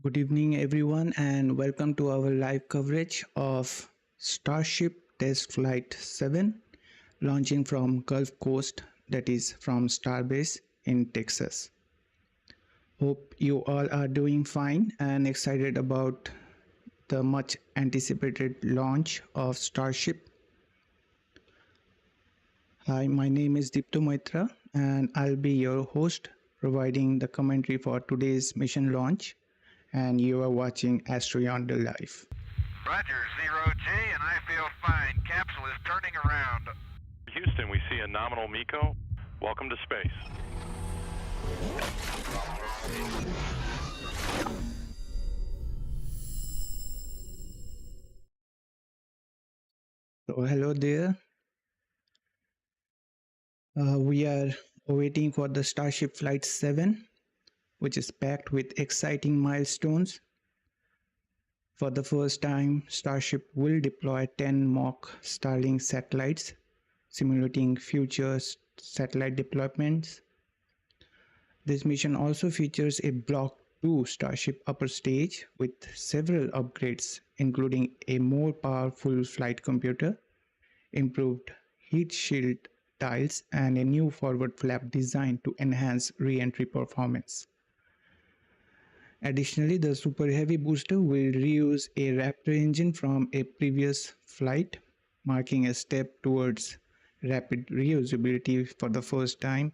Good evening, everyone, and welcome to our live coverage of Starship Test Flight 7 launching from Gulf Coast, that is, from Starbase in Texas. Hope you all are doing fine and excited about the much anticipated launch of Starship. Hi, my name is Deepto Maitra, and I'll be your host, providing the commentary for today's mission launch. And you are watching AstroYonder live. Roger, 0G, and I feel fine. Capsule is turning around. Houston, we see a nominal MECO. Welcome to space. So hello there. We are waiting for the Starship Flight 7, which is packed with exciting milestones. For the first time, Starship will deploy 10 mock Starlink satellites, simulating future satellite deployments. This mission also features a Block 2 Starship upper stage with several upgrades, including a more powerful flight computer, improved heat shield tiles, and a new forward flap design to enhance re-entry performance. Additionally, the Super Heavy booster will reuse a Raptor engine from a previous flight, marking a step towards rapid reusability for the first time.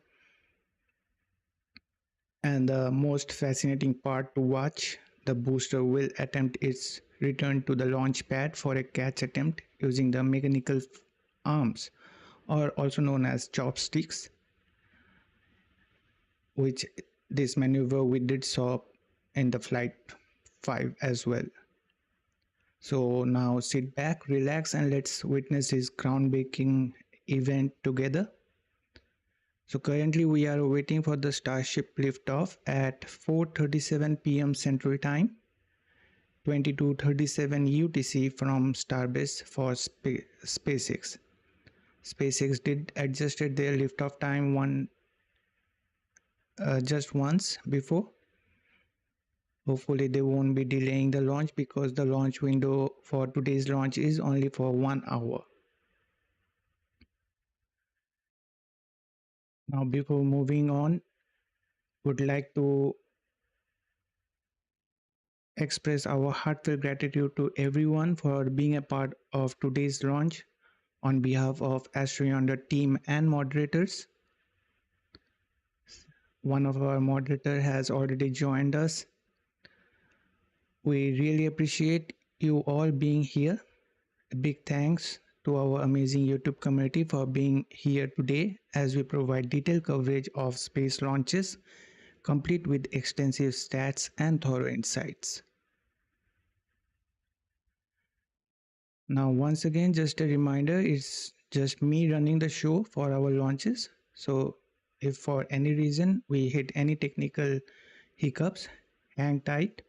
And the most fascinating part to watch, the booster will attempt its return to the launch pad for a catch attempt using the mechanical arms, or also known as chopsticks, which this maneuver we did saw in the flight 5 as well. So now sit back, relax, and let's witness this groundbreaking event together. So currently we are waiting for the Starship liftoff at 4:37 p.m. Central Time, 22:37 UTC from Starbase for SpaceX. SpaceX did adjusted their liftoff time just once before. Hopefully they won't be delaying the launch because the launch window for today's launch is only for 1 hour. Now before moving on, would like to express our heartfelt gratitude to everyone for being a part of today's launch on behalf of AstroYonder team and moderators. One of our moderator has already joined us. We really appreciate you all being here. A big thanks to our amazing YouTube community for being here today as we provide detailed coverage of space launches, complete with extensive stats and thorough insights. Now, once again, just a reminder, it's just me running the show for our launches. So if for any reason we hit any technical hiccups, hang tight.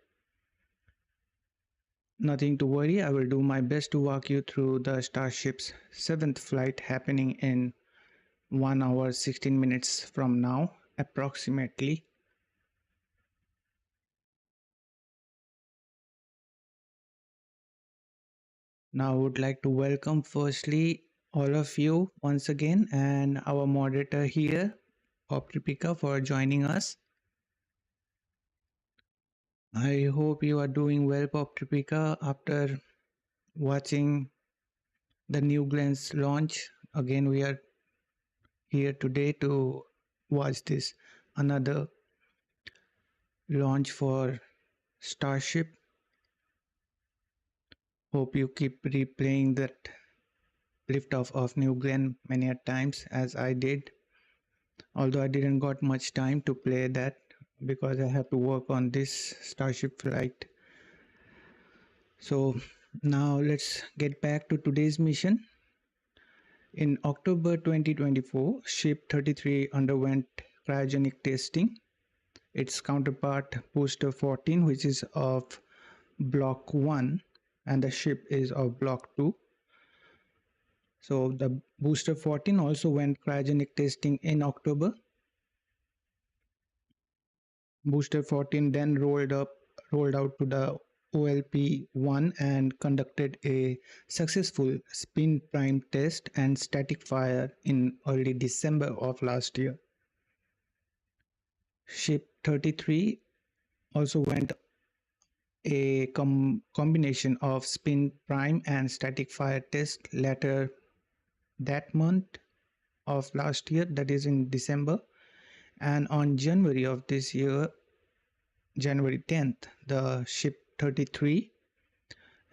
Nothing to worry, I will do my best to walk you through the Starship's 7th flight happening in 1 hour 16 minutes from now, approximately. Now I would like to welcome firstly all of you once again and our moderator here, Optripika, for joining us. I hope you are doing well, Optripika, after watching the New Glen's launch. Again, we are here today to watch this another launch for Starship. Hope you keep replaying that liftoff of New Glenn many a times as I did. Although I didn't got much time to play that because I have to work on this Starship flight. So now let's get back to today's mission. In October 2024, Ship 33 underwent cryogenic testing. Its counterpart, Booster 14, which is of Block 1, and the ship is of Block 2. So the Booster 14 also went cryogenic testing in October. Booster 14 then rolled rolled out to the OLP-1 and conducted a successful spin prime test and static fire in early December of last year. Ship 33 also went a combination of spin prime and static fire test later that month of last year, that is in December, and on January of this year, January 10th, the ship 33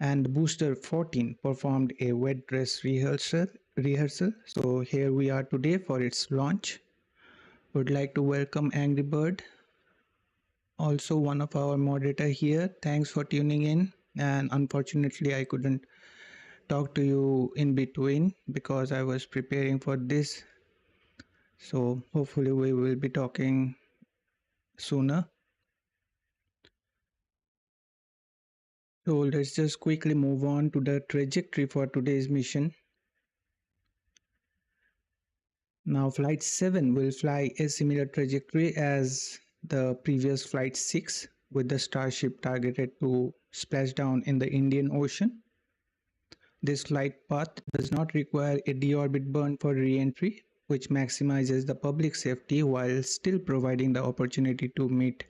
and booster 14 performed a wet dress rehearsal. So here we are today for its launch. Would like to welcome Angry Bird, also one of our moderator here. Thanks for tuning in, and unfortunately I couldn't talk to you in between because I was preparing for this, so hopefully we will be talking sooner. So let's just quickly move on to the trajectory for today's mission. Now flight 7 will fly a similar trajectory as the previous flight 6, with the Starship targeted to splash down in the Indian Ocean. This flight path does not require a deorbit burn for re-entry, which maximizes the public safety while still providing the opportunity to meet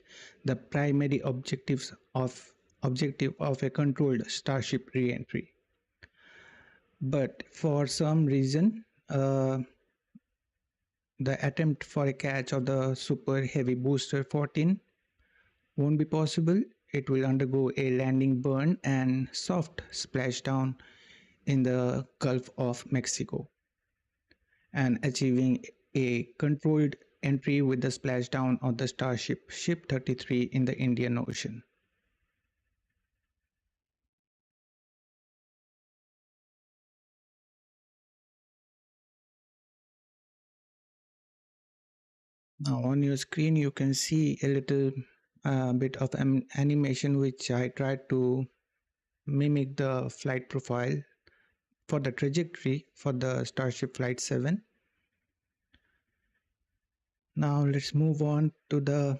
the primary objective of a controlled Starship re-entry. But for some reason, the attempt for a catch of the Super Heavy Booster 14 won't be possible. It will undergo a landing burn and soft splashdown in the Gulf of Mexico, and achieving a controlled entry with the splashdown of the Starship Ship 33 in the Indian Ocean. Now on your screen you can see a little bit of animation which I tried to mimic the flight profile for the trajectory for the Starship Flight 7. Now let's move on to the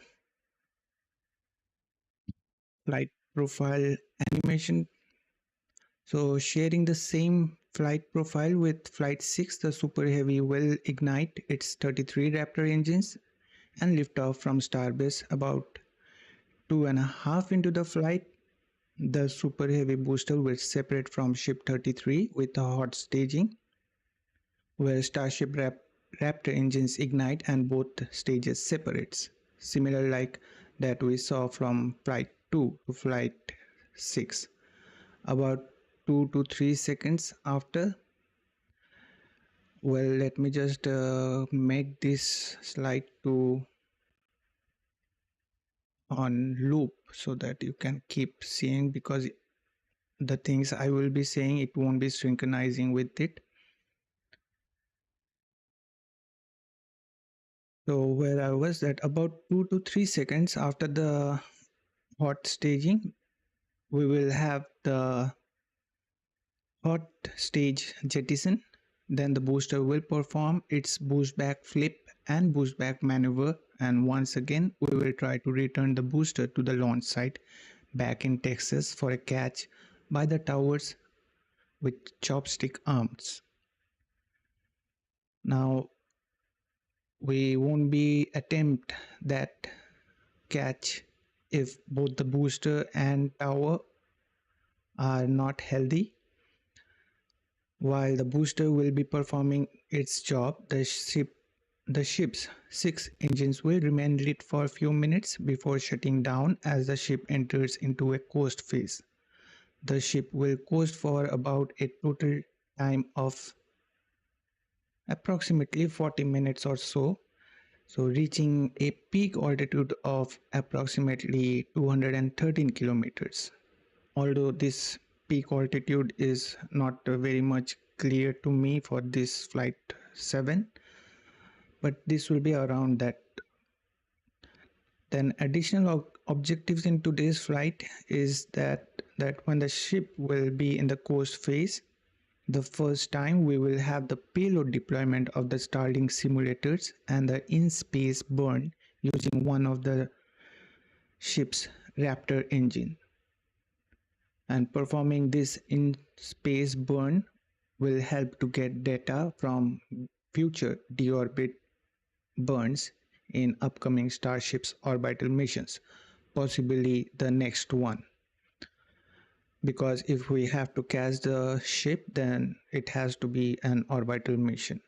flight profile animation. So sharing the same flight profile with Flight 6, the Super Heavy will ignite its 33 Raptor engines and lift off from Starbase. About 2.5 into the flight, the Super Heavy booster will separate from Ship 33 with a hot staging, where Starship Raptor engines ignite and both stages separates, similar like that we saw from Flight 2 to Flight 6. About 2 to 3 seconds after, well, let me just make this slide to on loop so that you can keep seeing, because the things I will be saying, it won't be synchronizing with it. So where I was at, about 2 to 3 seconds after the hot staging, we will have the hot stage jettison. Then the booster will perform its boost back flip and boost back maneuver, and once again we will try to return the booster to the launch site back in Texas for a catch by the towers with chopstick arms. Now we won't be attempt that catch if both the booster and tower are not healthy. While the booster will be performing its job, the ship's 6 engines will remain lit for a few minutes before shutting down as the ship enters into a coast phase. The ship will coast for about a total time of approximately 40 minutes or so, reaching a peak altitude of approximately 213 kilometers. Although this peak altitude is not very much clear to me for this flight 7, but this will be around that. Then additional objectives in today's flight is that when the ship will be in the coast phase, the first time we will have the payload deployment of the Starlink simulators and the in-space burn using one of the ship's Raptor engine. And performing this in-space burn will help to get data from future deorbit burns in upcoming Starship's orbital missions, possibly the next one. Because if we have to catch the ship, then it has to be an orbital mission.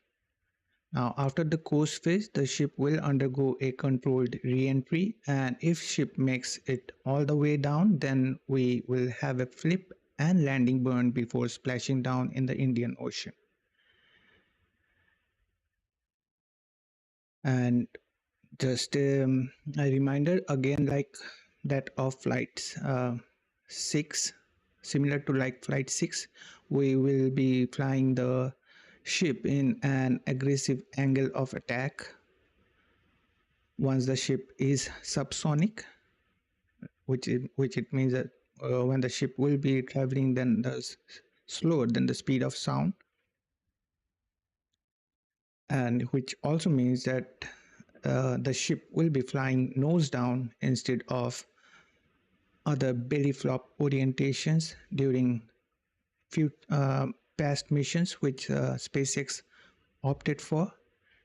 Now, after the course phase, the ship will undergo a controlled re-entry, and if ship makes it all the way down, then we will have a flip and landing burn before splashing down in the Indian Ocean. And just a reminder again, like that of flight 6, similar to like flight 6, we will be flying the ship in an aggressive angle of attack once the ship is subsonic, which it means that when the ship will be traveling then slower than the speed of sound, and which also means that the ship will be flying nose down instead of other belly flop orientations during few past missions which SpaceX opted for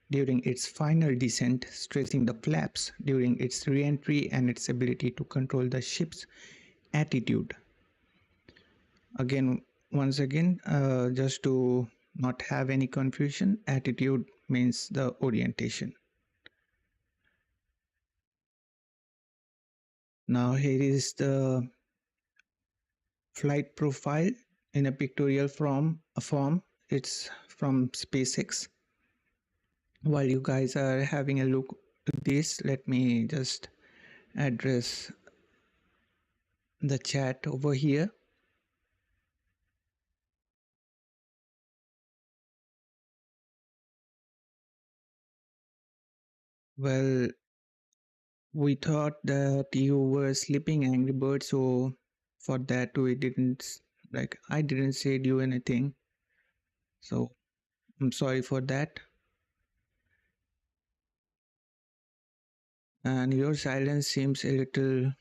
during its final descent, stressing the flaps during its re-entry and its ability to control the ship's attitude. Once again, just to not have any confusion, attitude means the orientation. Now here is the flight profile in a pictorial form. It's from SpaceX. While you guys are having a look to this, let me just address the chat over here. Well, we thought that you were sleeping, Angry Bird, so for that we didn't, like, I didn't say you anything, so I'm sorry for that. And your silence seems a little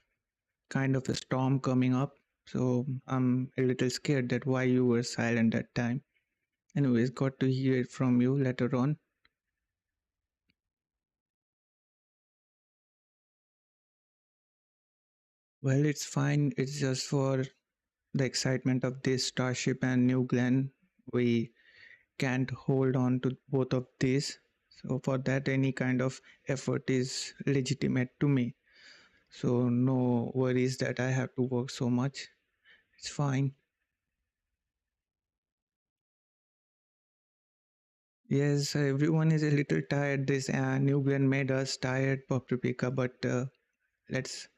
kind of a storm coming up, so I'm a little scared that why you were silent that time. Anyways, got to hear it from you later on. Well, it's fine. It's just for the excitement of this Starship and New Glenn. We can't hold on to both of these. So for that, any kind of effort is legitimate to me. So no worries that I have to work so much. It's fine. Yes, everyone is a little tired. This New Glenn made us tired, Paprika, but let's.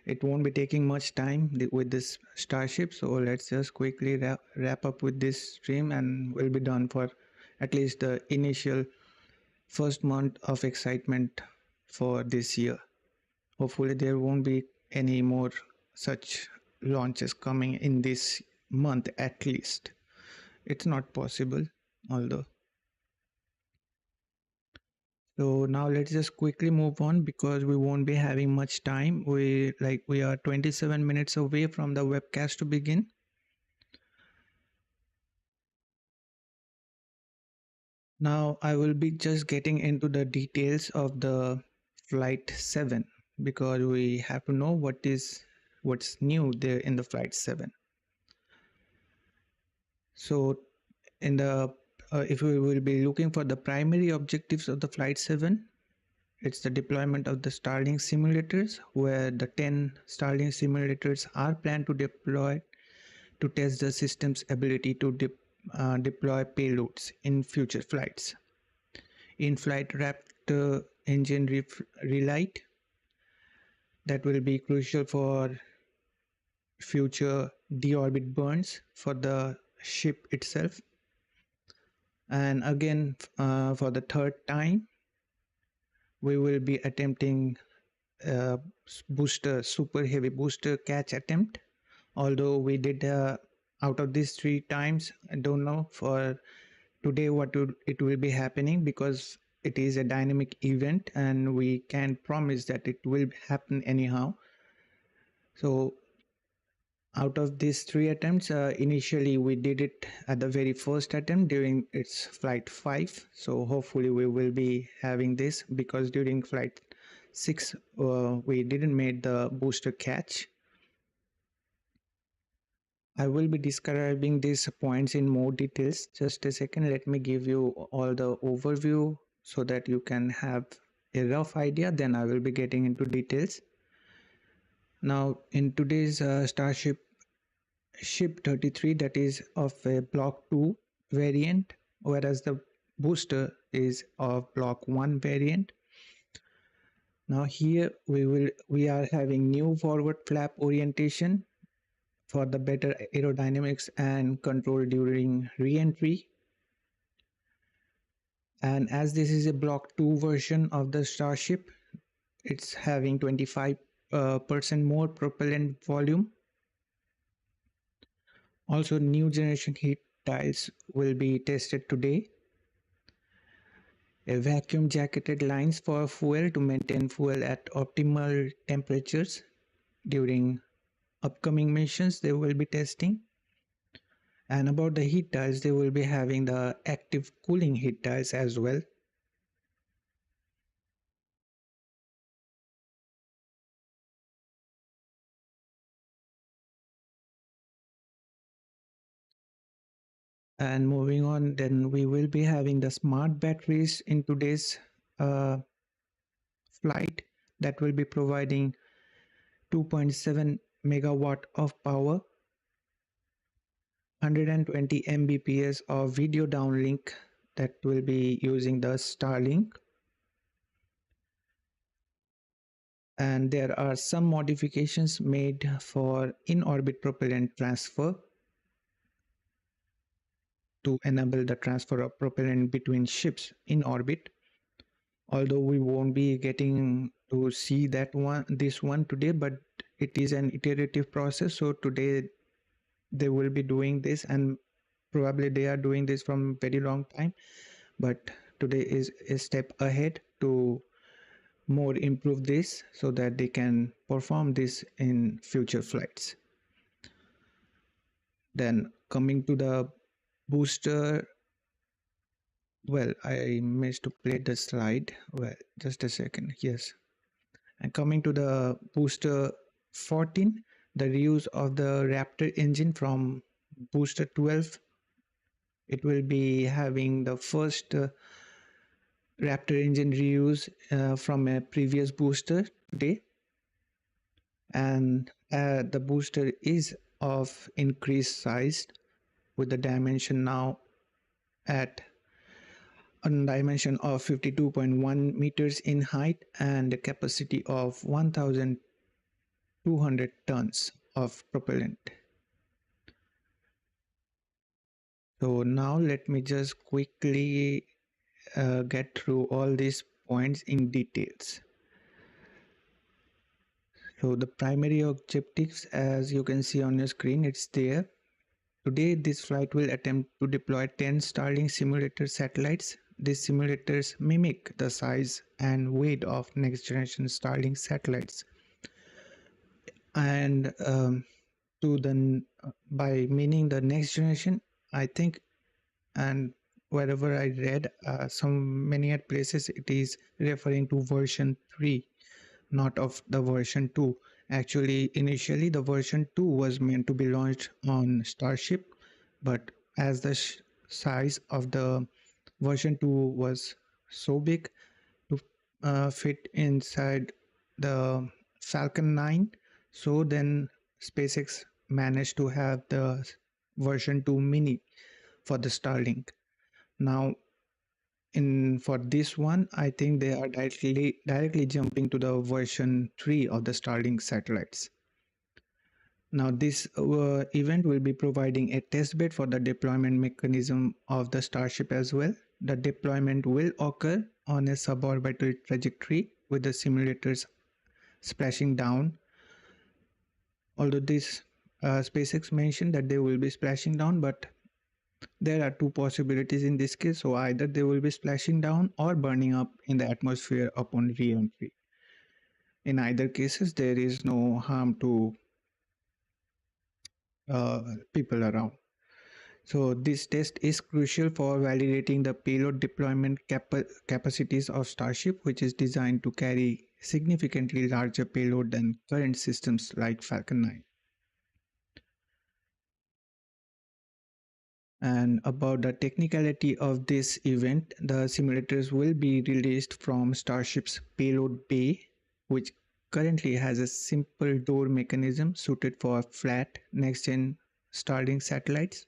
It won't be taking much time with this Starship, so let's just quickly wrap up with this stream and we'll be done for at least the initial first month of excitement for this year. Hopefully there won't be any more such launches coming in this month at least. It's not possible, although. So now let's just quickly move on because we won't be having much time. We are 27 minutes away from the webcast to begin. Now I will be just getting into the details of the Flight 7 because we have to know what's new there in the Flight 7. So in the if we will be looking for the primary objectives of the Flight 7, it's the deployment of the Starlink simulators, where the 10 Starlink simulators are planned to deploy to test the system's ability to deploy payloads in future flights. In-flight Raptor engine relight that will be crucial for future deorbit burns for the ship itself. And again, for the third time, we will be attempting super heavy booster catch attempt. Although we did out of these 3 times, I don't know for today what it will be happening because it is a dynamic event and we can't promise that it will happen anyhow. So out of these 3 attempts, initially we did it at the very first attempt during its flight 5. So hopefully we will be having this, because during flight 6 we didn't make the booster catch. I will be describing these points in more details. Just a second, let me give you all the overview so that you can have a rough idea. Then I will be getting into details. Now in today's Starship Ship 33, that is of a Block 2 variant, whereas the booster is of Block 1 variant. Now here we are having new forward flap orientation for the better aerodynamics and control during re-entry. And as this is a Block 2 version of the Starship, it's having 25% more propellant volume. Also, new generation heat tiles will be tested today. A vacuum jacketed lines for fuel to maintain fuel at optimal temperatures during upcoming missions they will be testing. And about the heat tiles, they will be having the active cooling heat tiles as well. And moving on, then we will be having the smart batteries in today's flight that will be providing 2.7 megawatt of power, 120 Mbps of video downlink that will be using the Starlink. And there are some modifications made for in-orbit propellant transfer to enable the transfer of propellant between ships in orbit. Although we won't be getting to see this one today, but it is an iterative process. So today they will be doing this, and probably they are doing this from very long time, but today is a step ahead to more improve this so that they can perform this in future flights. Then coming to the booster, well, I missed to play the slide. Well, just a second. Yes. And coming to the booster 14, the reuse of the Raptor engine from booster 12, it will be having the first Raptor engine reuse from a previous booster today. And the booster is of increased size, with the dimension now at a dimension of 52.1 meters in height and a capacity of 1,200 tons of propellant. So now let me just quickly get through all these points in details. So the primary objectives, as you can see on your screen, it's there. Today, this flight will attempt to deploy 10 Starlink simulator satellites. These simulators mimic the size and weight of next generation Starlink satellites. And by meaning the next generation, I think, and wherever I read, many at places it is referring to version 3, not of the version 2. Actually, initially the version 2 was meant to be launched on Starship, but as the size of the version 2 was so big to fit inside the Falcon 9, so then SpaceX managed to have the version 2 mini for the Starlink. Now for this one, I think they are directly jumping to the version 3 of the Starlink satellites. Now this event will be providing a testbed for the deployment mechanism of the Starship as well. The deployment will occur on a suborbital trajectory with the simulators splashing down. Although this SpaceX mentioned that they will be splashing down, but there are two possibilities in this case. So either they will be splashing down or burning up in the atmosphere upon re-entry. In either cases, there is no harm to people around. So this test is crucial for validating the payload deployment capacities of Starship, which is designed to carry significantly larger payload than current systems like Falcon 9. And about the technicality of this event, the simulators will be released from Starship's payload bay, which currently has a simple door mechanism suited for flat next-gen Starlink satellites.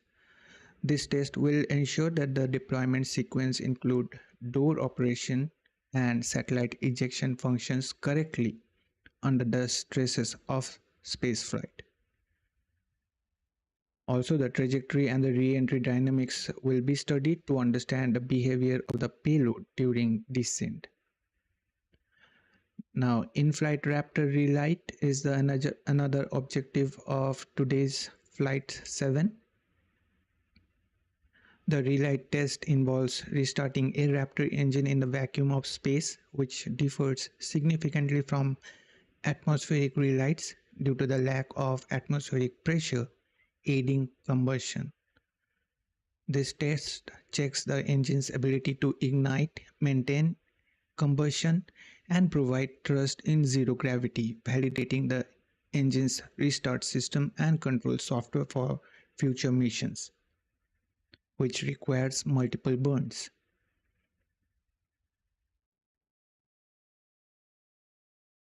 This test will ensure that the deployment sequence include door operation and satellite ejection functions correctly under the stresses of spaceflight. Also, the trajectory and the re-entry dynamics will be studied to understand the behavior of the payload during descent. Now, in-flight Raptor relight is the another objective of today's Flight 7. The relight test involves restarting a Raptor engine in the vacuum of space, which differs significantly from atmospheric relights due to the lack of atmospheric pressure aiding combustion. This test checks the engine's ability to ignite, maintain combustion, and provide thrust in zero gravity, validating the engine's restart system and control software for future missions, which requires multiple burns.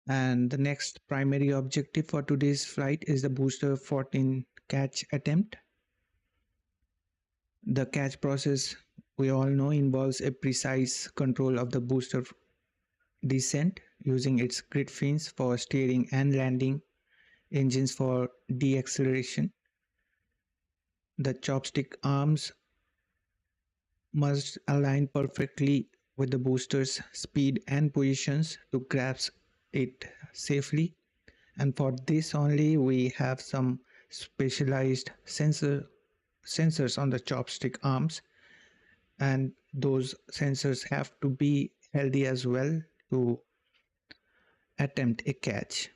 And the next primary objective for today's flight is the booster 14 catch attempt. The catch process, we all know, involves a precise control of the booster descent using its grid fins for steering and landing, engines for deceleration. The chopstick arms must align perfectly with the booster's speed and positions to grasp it safely, and for this only we have some specialized sensors on the chopstick arms, and those sensors have to be healthy as well to attempt a catch.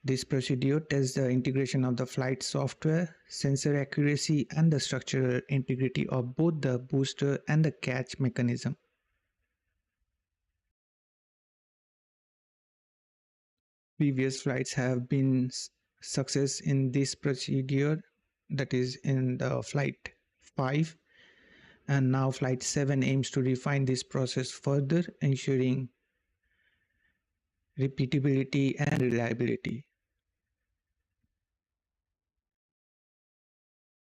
This procedure tests the integration of the flight software, sensor accuracy, and the structural integrity of both the booster and the catch mechanism. Previous flights have been success in this procedure, that is in the flight 5, and now flight 7 aims to refine this process further, ensuring repeatability and reliability.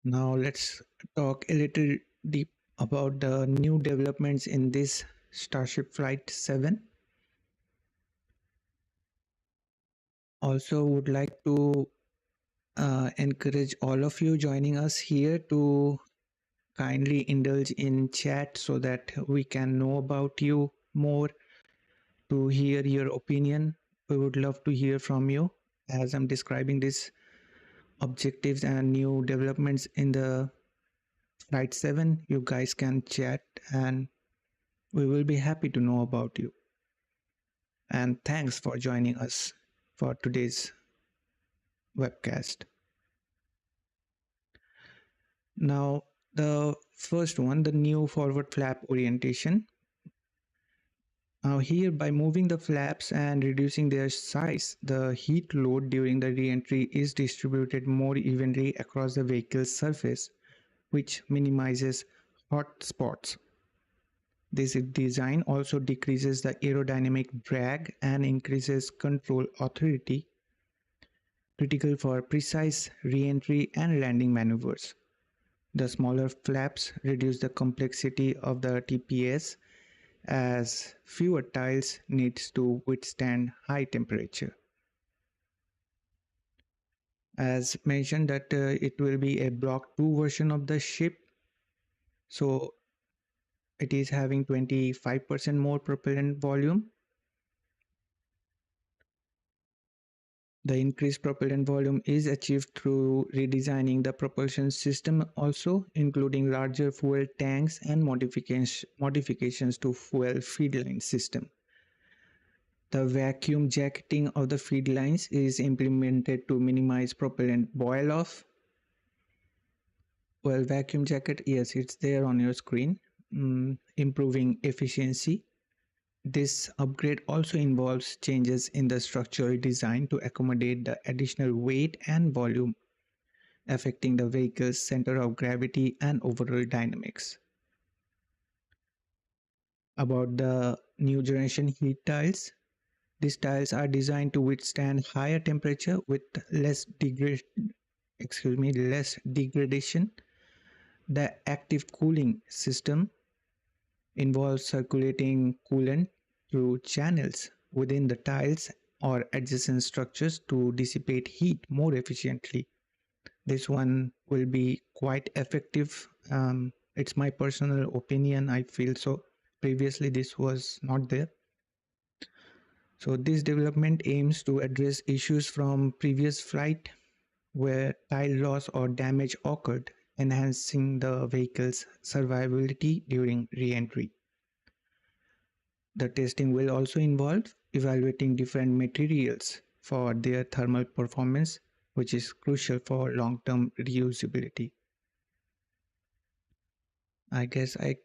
Now let's talk a little deep about the new developments in this Starship Flight 7. Also would like to encourage all of you joining us here to kindly indulge in chat so that we can know about you more, to hear your opinion. We would love to hear from you as I'm describing these objectives and new developments in the Flight 7. You guys can chat and we will be happy to know about you. And thanks for joining us for today's webcast. Now, the first one, the new forward flap orientation. Now here, by moving the flaps and reducing their size, the heat load during the re-entry is distributed more evenly across the vehicle's surface, which minimizes hot spots. This design also decreases the aerodynamic drag and increases control authority, critical for precise re-entry and landing maneuvers. The smaller flaps reduce the complexity of the TPS as fewer tiles needs to withstand high temperature. As mentioned that it will be a Block 2 version of the ship, so it is having 25% more propellant volume. The increased propellant volume is achieved through redesigning the propulsion system also, including larger fuel tanks and modifications to fuel feed line system. The vacuum jacketing of the feed lines is implemented to minimize propellant boil off Well, vacuum jacket, yes, it's there on your screen. Improving efficiency. This upgrade also involves changes in the structural design to accommodate the additional weight and volume, affecting the vehicle's center of gravity and overall dynamics. About the new generation heat tiles, these tiles are designed to withstand higher temperature with less degradation. The active cooling system involves circulating coolant through channels within the tiles or adjacent structures to dissipate heat more efficiently. This one will be quite effective. It's my personal opinion. I feel so. Previously, this was not there. So, this development aims to address issues from previous flight where tile loss or damage occurred, enhancing the vehicle's survivability during re-entry. The testing will also involve evaluating different materials for their thermal performance, which is crucial for long-term reusability. I guess I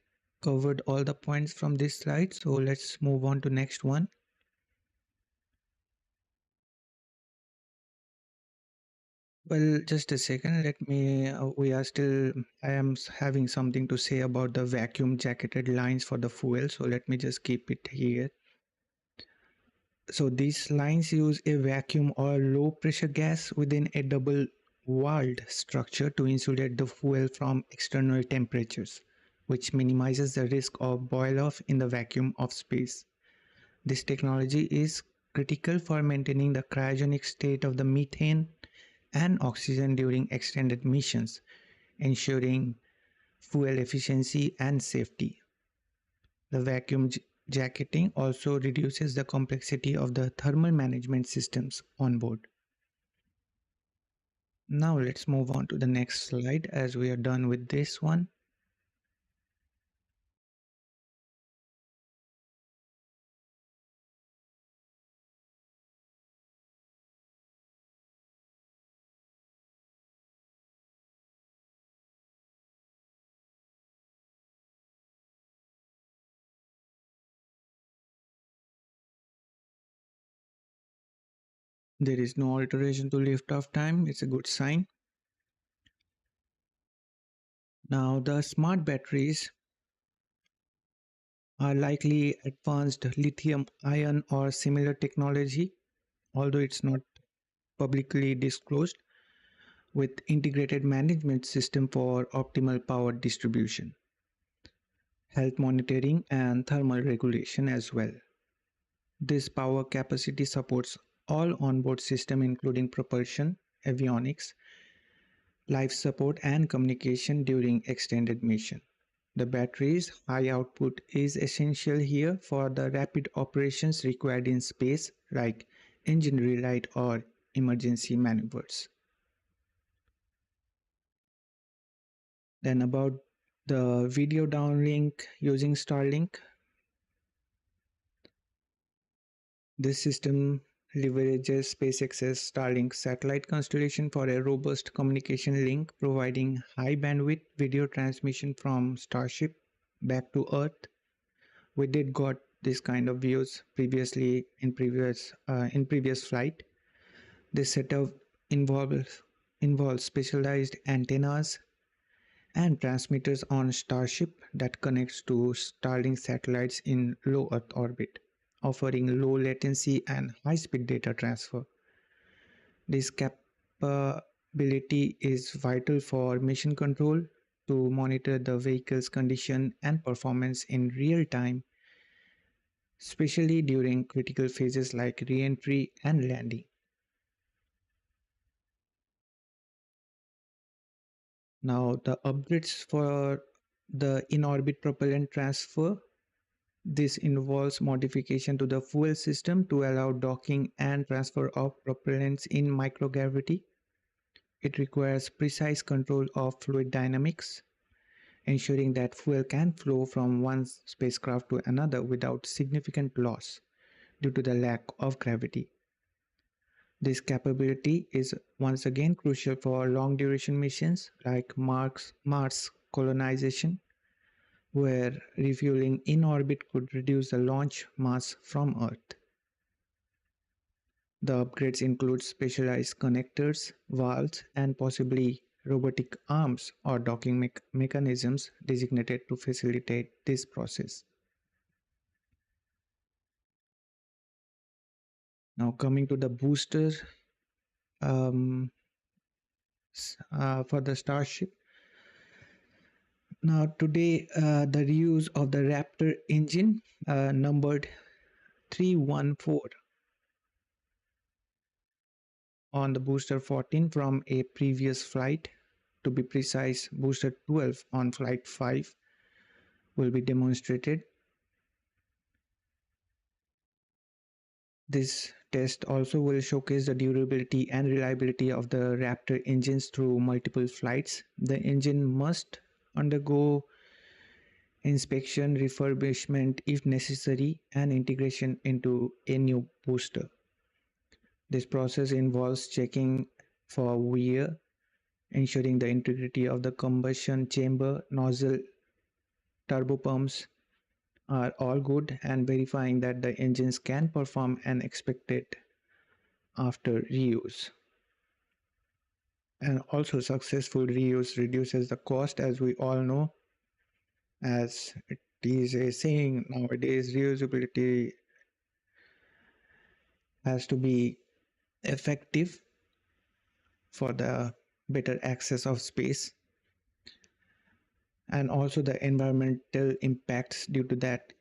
covered all the points from this slide, so let's move on to next one. Well, just a second. I am having something to say about the vacuum jacketed lines for the fuel. So let me just keep it here. So these lines use a vacuum or low pressure gas within a double walled structure to insulate the fuel from external temperatures, which minimizes the risk of boil off in the vacuum of space. This technology is critical for maintaining the cryogenic state of the methane and oxygen during extended missions, ensuring fuel efficiency and safety. The vacuum jacketing also reduces the complexity of the thermal management systems on board. Now let's move on to the next slide as we are done with this one. There is no alteration to liftoff time. It's a good sign. Now the smart batteries are likely advanced lithium ion or similar technology, although it's not publicly disclosed, with integrated management system for optimal power distribution, health monitoring and thermal regulation as well. This power capacity supports all onboard system including propulsion, avionics, life support and communication during extended mission. The battery's high output is essential here for the rapid operations required in space like engine relight or emergency maneuvers. Then about the video downlink using Starlink. This system leverages SpaceX's Starlink satellite constellation for a robust communication link, providing high bandwidth video transmission from Starship back to Earth. We did got this kind of views previously in previous flight. This setup involves specialized antennas and transmitters on Starship that connects to Starlink satellites in low Earth orbit, offering low latency and high-speed data transfer. This capability is vital for mission control to monitor the vehicle's condition and performance in real time, especially during critical phases like re-entry and landing. Now, the upgrades for the in-orbit propellant transfer. This involves modification to the fuel system to allow docking and transfer of propellants in microgravity. It requires precise control of fluid dynamics, ensuring that fuel can flow from one spacecraft to another without significant loss due to the lack of gravity. This capability is once again crucial for long duration missions like Mars colonization, where refueling in orbit could reduce the launch mass from Earth. The upgrades include specialized connectors, valves, and possibly robotic arms or docking mechanisms designated to facilitate this process. Now, coming to the booster for the Starship. Now, today, the reuse of the Raptor engine numbered 314 on the booster 14 from a previous flight. To be precise, booster 12 on flight 5 will be demonstrated. This test also will showcase the durability and reliability of the Raptor engines through multiple flights. The engine must undergo inspection, refurbishment if necessary, and integration into a new booster. This process involves checking for wear, ensuring the integrity of the combustion chamber, nozzle, turbopumps are all good, and verifying that the engines can perform as expected after reuse. And also, successful reuse reduces the cost, as we all know, as it is a saying nowadays, reusability has to be effective for the better access of space, and also the environmental impacts due to that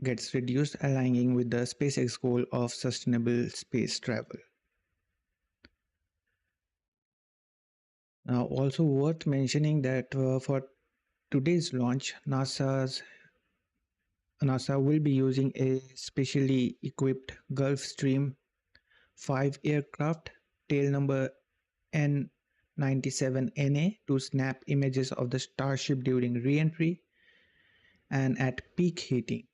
gets reduced, aligning with the SpaceX goal of sustainable space travel. Now, also worth mentioning that for today's launch, NASA will be using a specially equipped Gulfstream 5 aircraft, tail number N97NA, to snap images of the Starship during re-entry and at peak heating.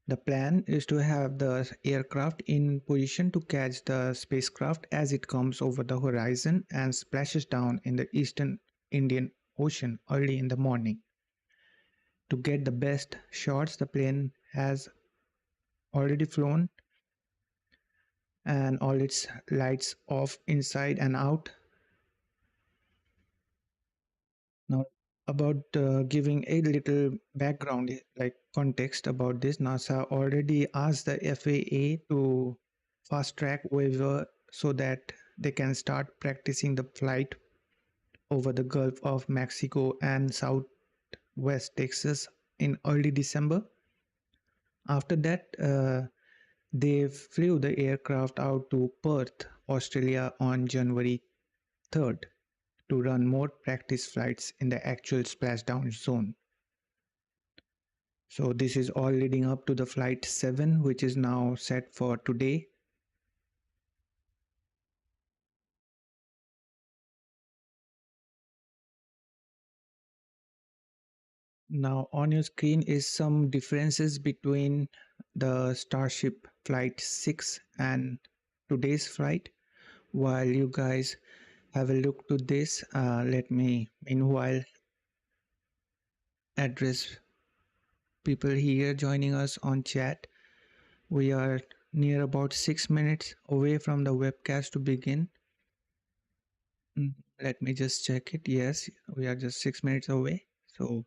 The plan is to have the aircraft in position to catch the spacecraft as it comes over the horizon and splashes down in the eastern Indian Ocean early in the morning. To get the best shots, the plane has already flown and all its lights off inside and out. Now, about giving a little background, like context about this, NASA already asked the FAA to fast track waiver so that they can start practicing the flight over the Gulf of Mexico and Southwest Texas in early December. After that, they flew the aircraft out to Perth, Australia on January 3rd to run more practice flights in the actual splashdown zone. So this is all leading up to the flight 7, which is now set for today. Now on your screen is some differences between the Starship Flight 6 and today's flight. While you guys have a look to this, let me meanwhile address people here joining us on chat. We are near about 6 minutes away from the webcast to begin. Let me just check it. Yes, we are just 6 minutes away. So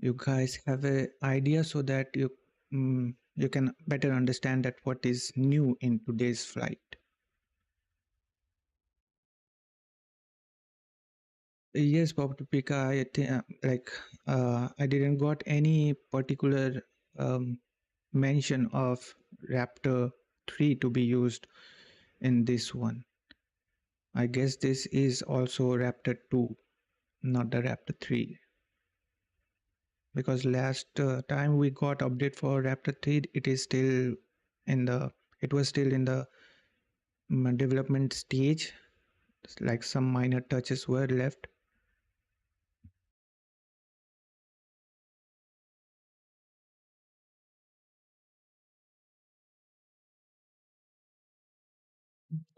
you guys have an idea so that you can better understand that what is new in today's flight. Yes, Boca Chica, I think I didn't got any particular mention of Raptor 3 to be used in this one. I guess this is also Raptor 2, not the Raptor 3. Because last time we got update for Raptor 3, it was still in the development stage. Like some minor touches were left.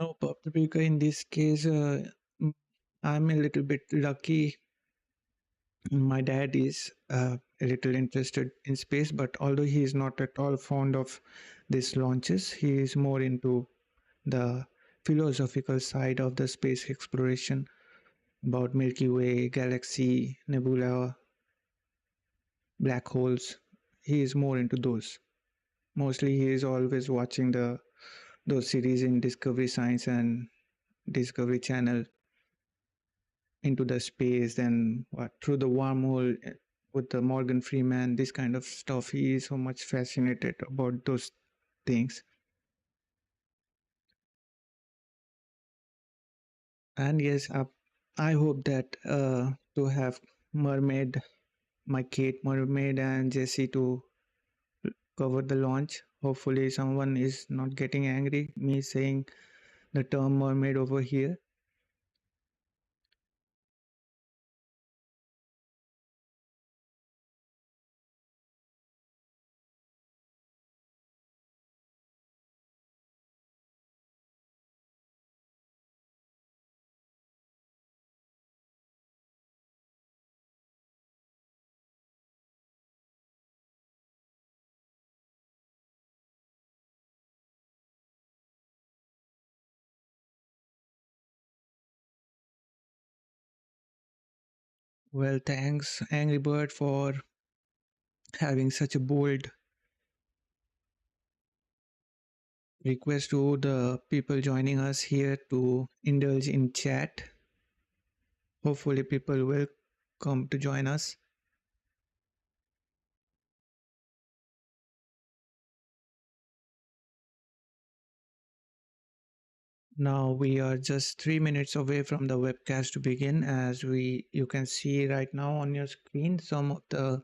No, Paprika, in this case, mm, I'm a little bit lucky. My dad is a little interested in space, but although he is not at all fond of these launches, he is more into the philosophical side of the space exploration about Milky Way, galaxy, nebula, black holes. He is more into those. Mostly, he is always watching those series in Discovery Science and Discovery Channel into the space and what through the wormhole with the Morgan Freeman, this kind of stuff. He is so much fascinated about those things. And yes, I hope that to have Mermaid, my Kate Mermaid and Jessie to cover the launch. Hopefully, someone is not getting angry me saying the term mermaid over here. Well, thanks, Angry Bird, for having such a bold request to the people joining us here to indulge in chat. Hopefully, people will come to join us. Now we are just 3 minutes away from the webcast to begin. As you can see right now on your screen some of the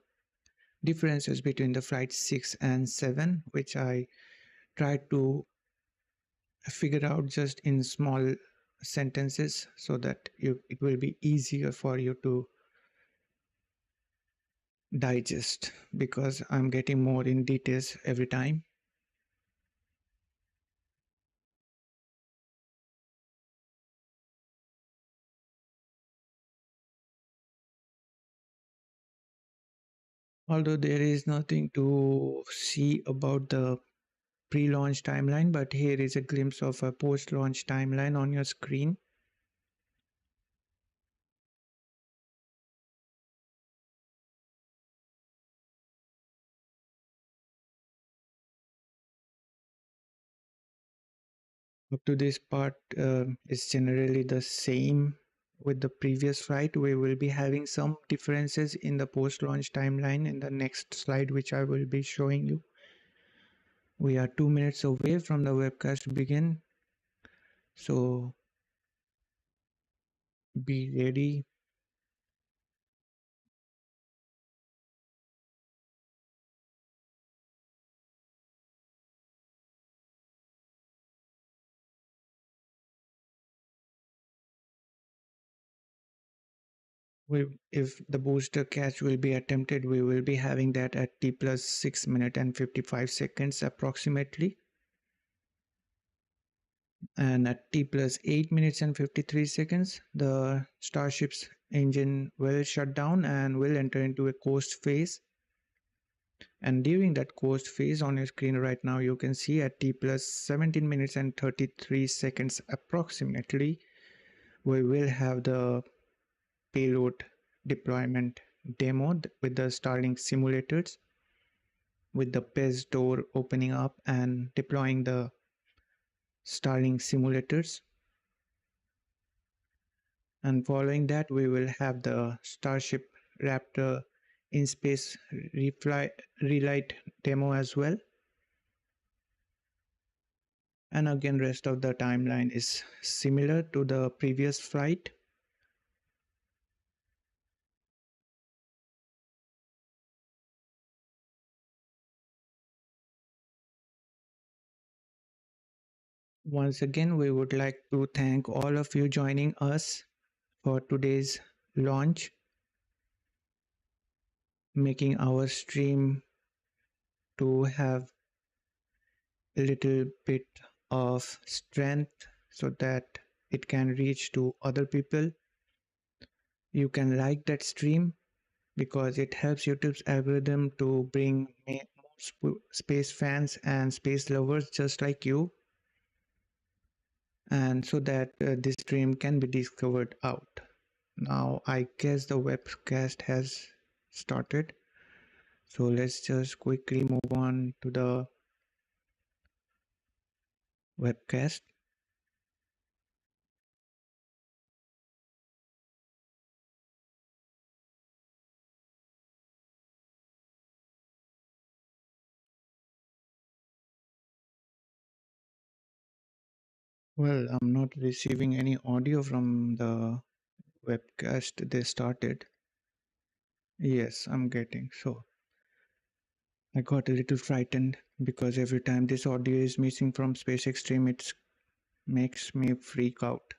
differences between the flight 6 and 7, which I tried to figure out just in small sentences so that it will be easier for you to digest, because I'm getting more in details every time. Although there is nothing to see about the pre-launch timeline, but here is a glimpse of a post-launch timeline on your screen. Up to this part is generally the same with the previous flight. We will be having some differences in the post-launch timeline in the next slide, which I will be showing you. We are 2 minutes away from the webcast to begin, so be ready. If the booster catch will be attempted, we will be having that at T plus 6 minutes and 55 seconds approximately. And at T plus 8 minutes and 53 seconds, the Starship's engine will shut down and will enter into a coast phase. And during that coast phase on your screen right now, you can see at T plus 17 minutes and 33 seconds approximately, we will have the payload deployment demo with the Starlink simulators, with the PES door opening up and deploying the Starlink simulators. And following that, we will have the Starship Raptor in-space relight demo as well. And again, rest of the timeline is similar to the previous flight. Once again, we would like to thank all of you joining us for today's launch, making our stream to have a little bit of strength so that it can reach to other people. You can like that stream because it helps YouTube's algorithm to bring more space fans and space lovers just like you, and so that this stream can be discovered out. Now I guess the webcast has started, so let's just quickly move on to the webcast. Well, I'm not receiving any audio from the webcast they started. Yes, I'm getting. So I got a little frightened because every time this audio is missing from SpaceX stream, it makes me freak out.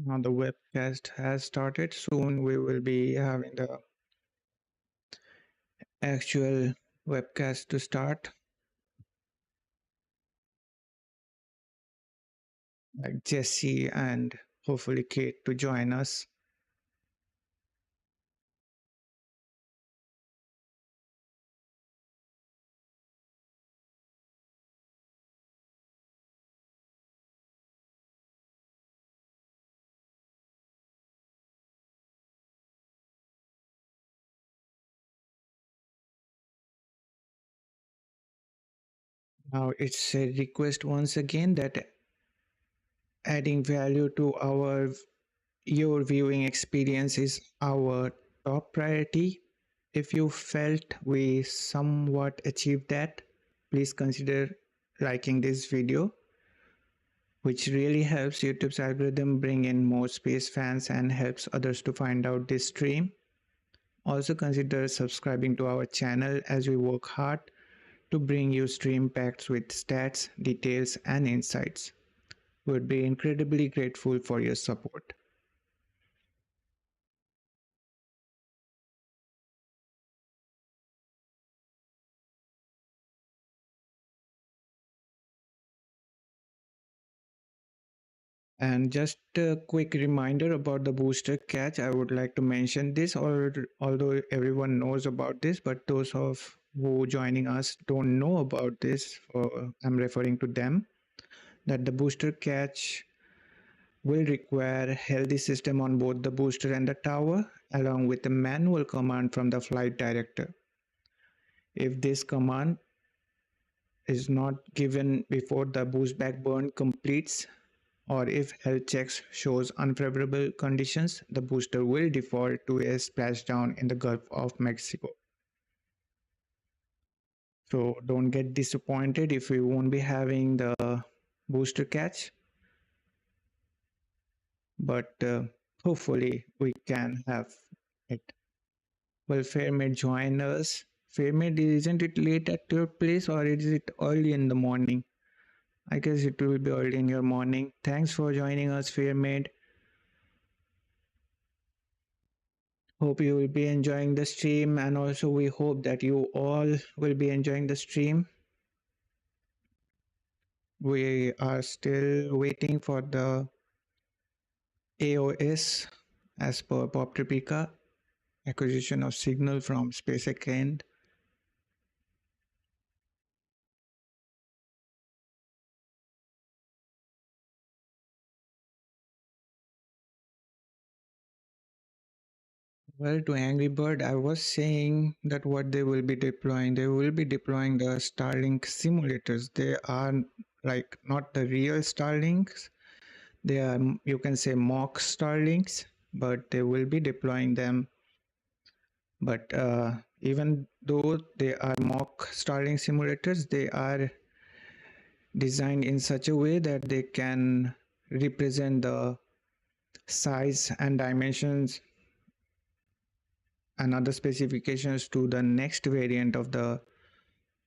Now the webcast has started. Soon we will be having the actual webcast to start. Like Jesse and hopefully Kate to join us. Now it's a request once again that adding value to your viewing experience is our top priority. If you felt we somewhat achieved that, please consider liking this video, which really helps YouTube's algorithm bring in more space fans and helps others to find out this stream. Also consider subscribing to our channel as we work hard to bring you stream packs with stats, details, and insights. We'd be incredibly grateful for your support. And just a quick reminder about the booster catch. I would like to mention this, although everyone knows about this, but those of who joining us don't know about this, I'm referring to them, that the booster catch will require a healthy system on both the booster and the tower, along with a manual command from the flight director. If this command is not given before the boost back burn completes, or if health checks shows unfavorable conditions, the booster will default to a splashdown in the Gulf of Mexico. So don't get disappointed if we won't be having the booster catch, but hopefully we can have it. Well, Fairmaid join us. Fairmaid, isn't it late at your place or is it early in the morning? I guess it will be early in your morning. Thanks for joining us, Fairmaid. Hope you will be enjoying the stream, and also we hope that you all will be enjoying the stream. We are still waiting for the AOS as per Bob Tripica, acquisition of signal from SpaceX end. Well, to Angry Bird, I was saying that what they will be deploying, they will be deploying the Starlink simulators. They are like not the real Starlinks. They are, you can say, mock Starlinks, but they will be deploying them. But even though they are mock Starlink simulators, they are designed in such a way that they can represent the size and dimensions and other specifications to the next variant of the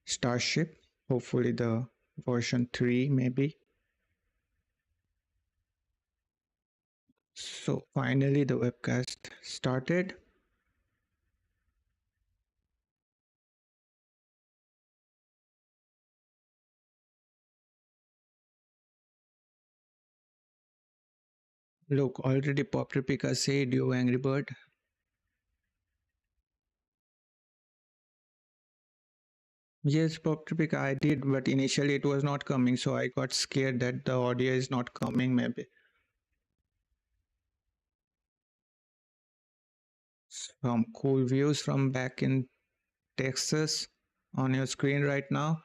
Starship, hopefully the version 3 maybe. So finally the webcast started. Look, already Pop Replica said you angry bird. Yes, Pop Replica, I did, but initially it was not coming, so I got scared that the audio is not coming maybe. Some cool views from back in Texas on your screen right now.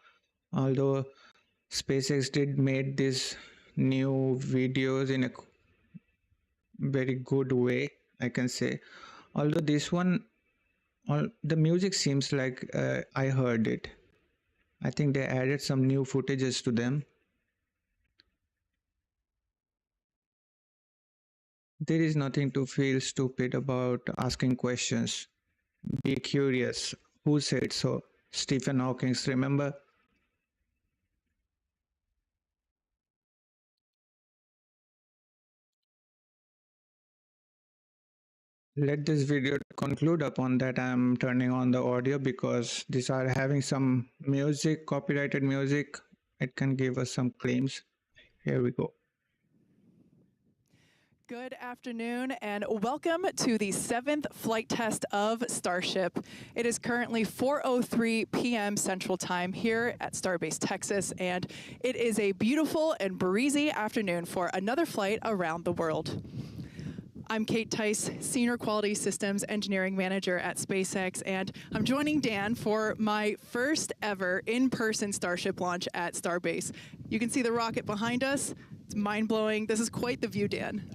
Although SpaceX did made these new videos in a very good way, I can say. Although this one, the music seems like I heard it. I think they added some new footages to them. There is nothing to feel stupid about asking questions. Be curious. Who said so? Stephen Hawking, remember? Let this video conclude. Upon that, I'm turning on the audio because these are having some music, copyrighted music. It can give us some claims. Here we go. Good afternoon and welcome to the 7th flight test of Starship. It is currently 4:03 p.m. Central Time here at Starbase, Texas, and it is a beautiful and breezy afternoon for another flight around the world. I'm Kate Tice, Senior Quality Systems Engineering Manager at SpaceX, and I'm joining Dan for my first ever in-person Starship launch at Starbase. You can see the rocket behind us. It's mind-blowing. This is quite the view, Dan.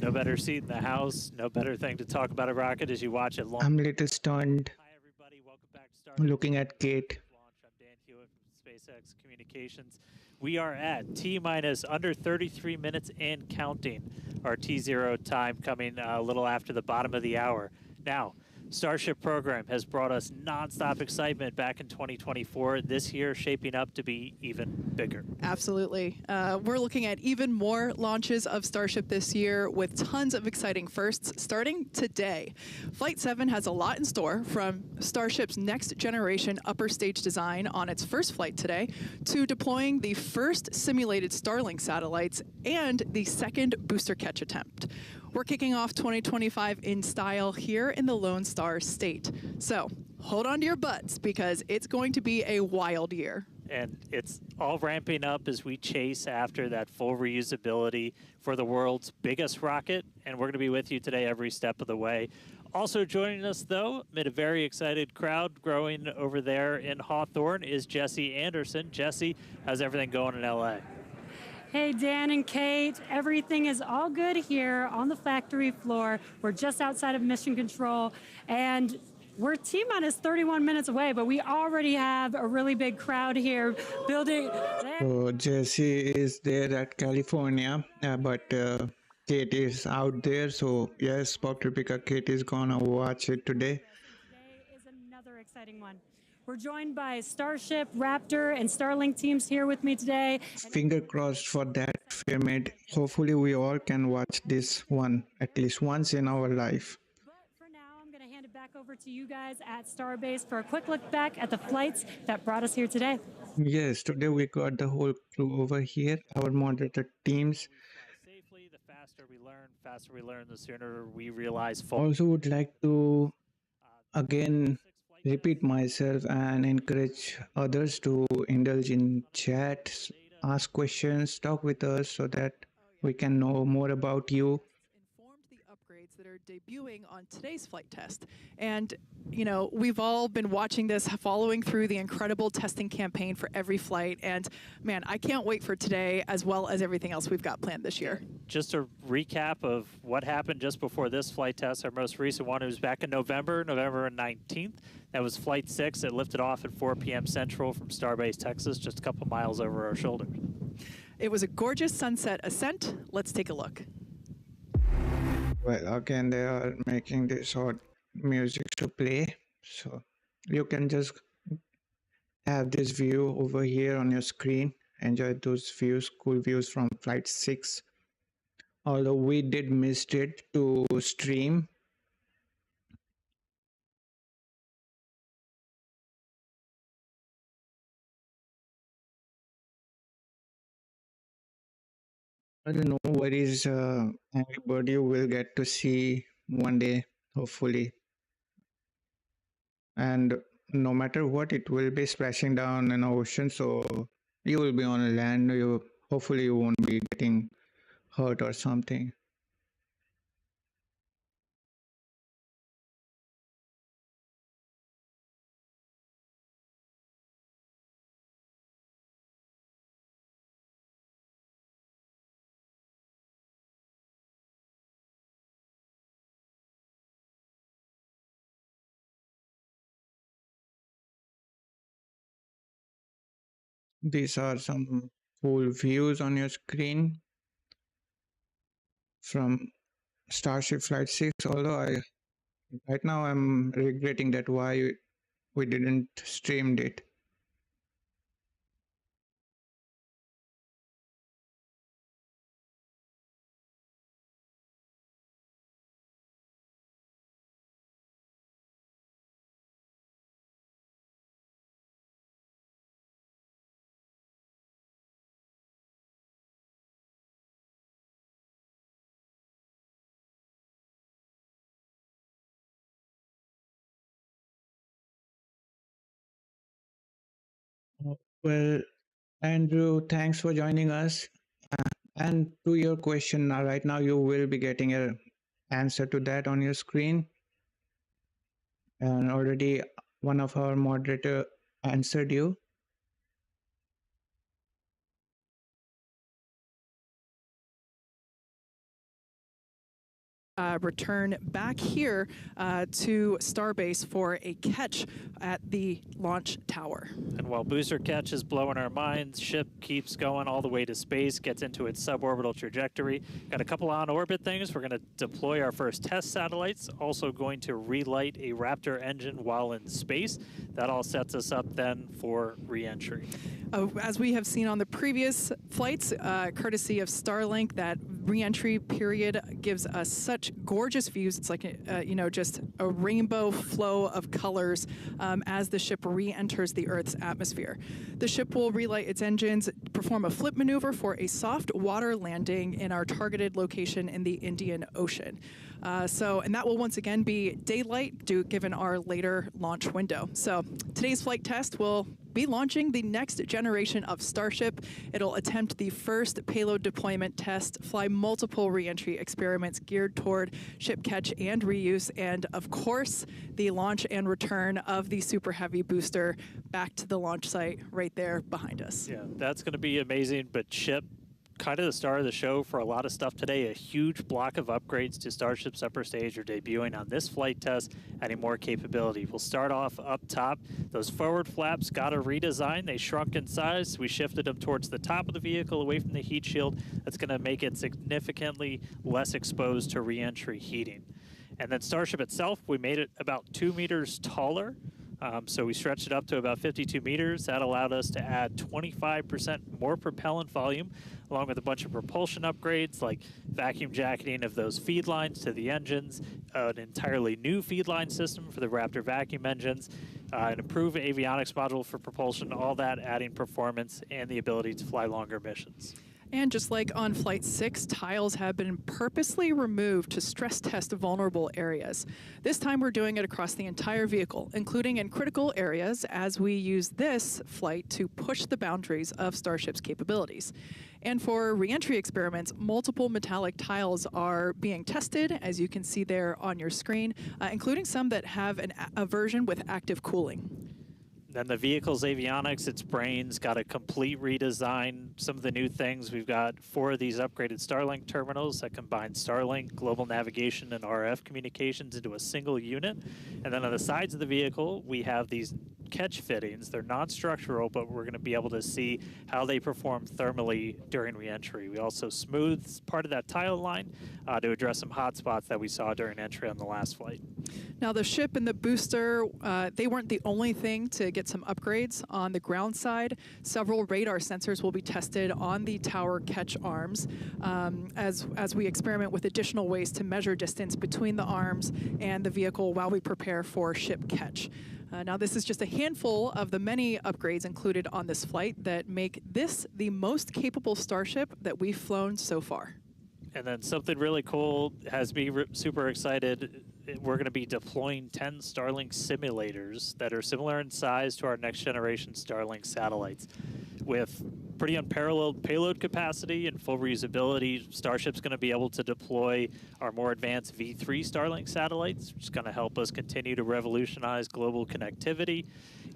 No better seat in the house, no better thing to talk about a rocket as you watch it launch. I'm a little stunned. Hi, everybody. Welcome back to Starship. Looking at Kate. Launch. I'm Dan Hewitt from SpaceX Communications. We are at T-minus under 33 minutes and counting. Our T0 time coming a little after the bottom of the hour. Now, Starship program has brought us nonstop excitement back in 2024. This year shaping up to be even bigger. Absolutely. We're looking at even more launches of Starship this year with tons of exciting firsts starting today. Flight 7 has a lot in store, from Starship's next generation upper stage design on its first flight today to deploying the first simulated Starlink satellites and the second booster catch attempt. We're kicking off 2025 in style here in the Lone Star State. So hold on to your butts because it's going to be a wild year. And it's all ramping up as we chase after that full reusability for the world's biggest rocket. And we're going to be with you today every step of the way. Also joining us, though, amid a very excited crowd growing over there in Hawthorne, is Jesse Anderson. Jesse, how's everything going in LA? Hey, Dan and Kate, everything is all good here on the factory floor. We're just outside of mission control, and we're T-minus 31 minutes away, but we already have a really big crowd here building. So Jesse is there at California, but Kate is out there. So yes, Pop Replica Kate is gonna watch it today. Today is another exciting one. We're joined by Starship, Raptor, and Starlink teams here with me today. Finger crossed for that pyramid. Hopefully we all can watch this one at least once in our life. But for now, I'm going to hand it back over to you guys at Starbase for a quick look back at the flights that brought us here today. Yes, today we got the whole crew over here, our moderator teams. Safely, the faster we learn, the sooner we realize full. Also would like to again repeat myself and encourage others to indulge in chats, ask questions, talk with us so that we can know more about you. Informed the upgrades that are debuting on today's flight test. And, you know, we've all been watching this, following through the incredible testing campaign for every flight. And, man, I can't wait for today as well as everything else we've got planned this year. Just a recap of what happened just before this flight test. Our most recent one was back in November 19th. That was Flight 6. It lifted off at 4 p.m. Central from Starbase, Texas, just a couple miles over our shoulders. It was a gorgeous sunset ascent. Let's take a look. Well, again, they are making this hot music to play. So you can just have this view over here on your screen. Enjoy those views, cool views from Flight 6. although we did missed it to stream. I don't know what is everybody will get to see one day, hopefully. And no matter what, it will be splashing down in the ocean, so you will be on land. You hopefully you won't be getting hurt or something. These are some cool views on your screen from Starship Flight 6, although right now I'm regretting that why we didn't streamed it. Well, Andrew, thanks for joining us. And to your question, right now you will be getting an answer to that on your screen. And already one of our moderator answered you. Return back here to Starbase for a catch at the launch tower. And while booster catch is blowing our minds, ship keeps going all the way to space, gets into its suborbital trajectory. Got a couple on-orbit things. We're going to deploy our first test satellites. Also going to relight a Raptor engine while in space. That all sets us up then for re-entry. As we have seen on the previous flights, courtesy of Starlink, that re-entry period gives us such gorgeous views. It's like, just a rainbow flow of colors as the ship re-enters the Earth's atmosphere. The ship will relight its engines, perform a flip maneuver for a soft water landing in our targeted location in the Indian Ocean. And that will once again be daylight given our later launch window. So today's flight test will be launching the next generation of Starship. It'll attempt the first payload deployment test, fly multiple re-entry experiments geared toward ship catch and reuse, and of course, the launch and return of the Super Heavy booster back to the launch site right there behind us. Yeah, that's going to be amazing, but ship, kind of the star of the show for a lot of stuff today. A huge block of upgrades to Starship's upper stage are debuting on this flight test, adding more capability. We'll start off up top. Those forward flaps got a redesign. They shrunk in size. We shifted them towards the top of the vehicle, away from the heat shield. That's going to make it significantly less exposed to re-entry heating. And then Starship itself, we made it about 2 meters taller. So we stretched it up to about 52 meters. That allowed us to add 25% more propellant volume, along with a bunch of propulsion upgrades like vacuum jacketing of those feed lines to the engines, an entirely new feed line system for the Raptor vacuum engines, an improved avionics module for propulsion, all that adding performance and the ability to fly longer missions. And just like on Flight 6, tiles have been purposely removed to stress test vulnerable areas. This time we're doing it across the entire vehicle, including in critical areas, as we use this flight to push the boundaries of Starship's capabilities. And for re-entry experiments, multiple metallic tiles are being tested, as you can see there on your screen, including some that have a version with active cooling. Then the vehicle's avionics, its brains, got a complete redesign. Some of the new things, we've got 4 of these upgraded Starlink terminals that combine Starlink, global navigation, and RF communications into a single unit. And then on the sides of the vehicle, we have these catch fittings. They're non-structural, but we're going to be able to see how they perform thermally during reentry. We also smoothed part of that tile line to address some hot spots that we saw during entry on the last flight. Now, the ship and the booster, they weren't the only thing to get some upgrades. On the ground side, several radar sensors will be tested on the tower catch arms as we experiment with additional ways to measure distance between the arms and the vehicle while we prepare for ship catch. Now, this is just a handful of the many upgrades included on this flight that make this the most capable Starship that we've flown so far. And then something really cool has me super excited. We're going to be deploying 10 Starlink simulators that are similar in size to our next generation Starlink satellites. With pretty unparalleled payload capacity and full reusability, Starship's going to be able to deploy our more advanced V3 Starlink satellites, which is going to help us continue to revolutionize global connectivity.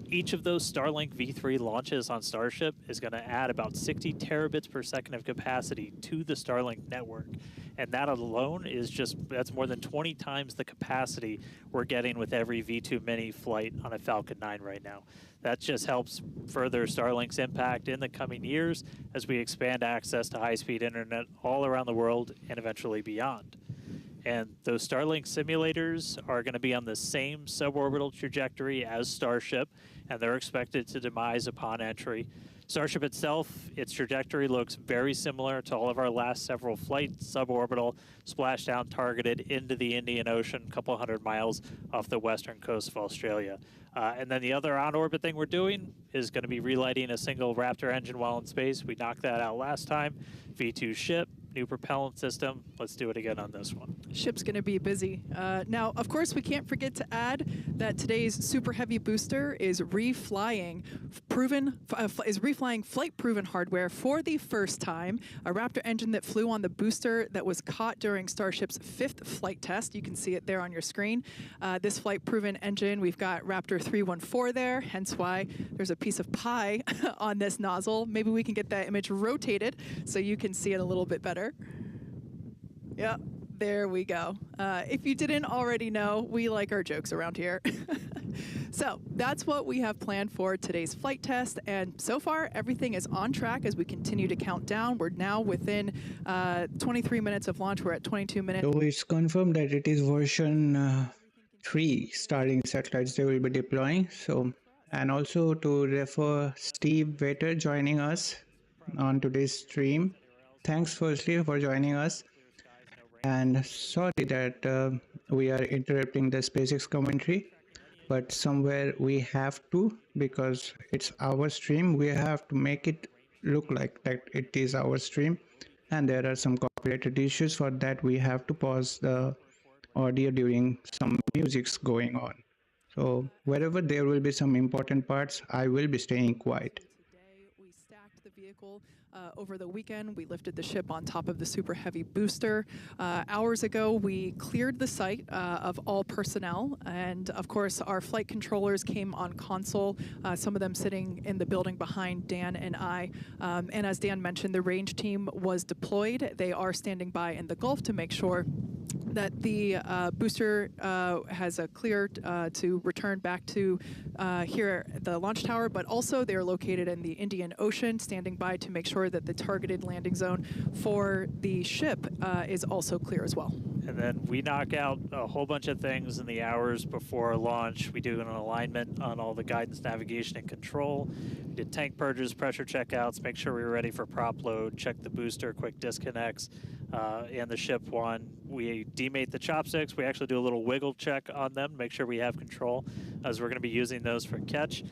Each of those Starlink V3 launches on Starship is going to add about 60 terabits per second of capacity to the Starlink network. And that alone is that's more than 20 times the capacity we're getting with every V2 Mini flight on a Falcon 9 right now. That just helps further Starlink's impact in the coming years as we expand access to high-speed internet all around the world and eventually beyond. And those Starlink simulators are going to be on the same suborbital trajectory as Starship, and they're expected to demise upon entry. Starship itself, its trajectory looks very similar to all of our last several flights, suborbital, splashdown targeted into the Indian Ocean, a couple hundred miles off the western coast of Australia. And then the other on-orbit thing we're doing is going to be relighting a single Raptor engine while in space. We knocked that out last time. V2 ship, new propellant system. Let's do it again on this one. Ship's going to be busy. Now, of course, we can't forget to add that today's super heavy booster is reflying flight-proven hardware for the first time. A Raptor engine that flew on the booster that was caught during Starship's 5th flight test. You can see it there on your screen. This flight-proven engine, we've got Raptor 314 there, hence why there's a piece of pie on this nozzle. Maybe we can get that image rotated so you can see it a little bit better. Yeah, there we go. If you didn't already know, we like our jokes around here. So that's what we have planned for today's flight test, and so far everything is on track as we continue to count down. We're now within 23 minutes of launch. We're at 22 minutes. So it's confirmed that it is version 3 Starlink satellites they will be deploying. So, and also to refer Steve Vetter joining us on today's stream. Thanks firstly for joining us. And sorry that we are interrupting the SpaceX commentary, but somewhere we have to, because it's our stream. We have to make it look like that it is our stream, and there are some copyrighted issues. For that we have to pause the audio during some music's going on. So wherever there will be some important parts, I will be staying quiet. Today we stacked the vehicle. Over the weekend, we lifted the ship on top of the super heavy booster. Hours ago, we cleared the site of all personnel, and of course, our flight controllers came on console, some of them sitting in the building behind Dan and I. And as Dan mentioned, the range team was deployed. They are standing by in the Gulf to make sure that the booster has a clear to return back to here at the launch tower, but also they're located in the Indian Ocean, standing by to make sure that the targeted landing zone for the ship is also clear as well. And then we knock out a whole bunch of things in the hours before launch. We do an alignment on all the guidance, navigation, and control. We did tank purges, pressure checkouts, make sure we were ready for prop load, check the booster, quick disconnects, and the ship one. We demate the chopsticks. We actually do a little wiggle check on them, make sure we have control, as we're going to be using those for catch.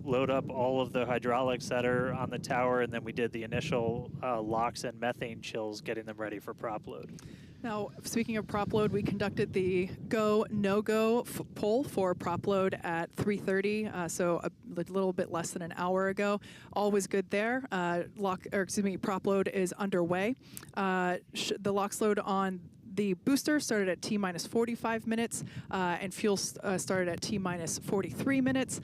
Load up all of the hydraulics that are on the tower, and then we did the initial locks and methane chills, getting them ready for prop load. Now, speaking of prop load, we conducted the go, no-go poll for prop load at 3:30, so a little bit less than an hour ago. All was good there. Prop load is underway. The LOX load on the booster started at T-minus 45 minutes, and fuel started at T-minus 43 minutes.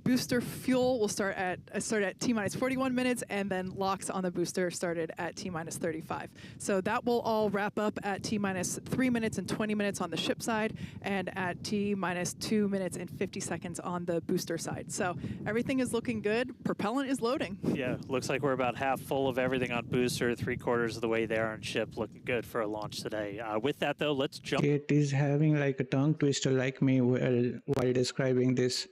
booster fuel will start at T-minus 41 minutes, and then locks on the booster started at T-minus 35. So that will all wrap up at T-minus 3 minutes and 20 minutes on the ship side, and at T-minus 2 minutes and 50 seconds on the booster side. So everything is looking good. Propellant is loading. Yeah, looks like we're about half full of everything on booster, 3/4 of the way there on ship. Looking good for a launch today. With that, though, let's jump. Kate is having like a tongue twister like me while describing this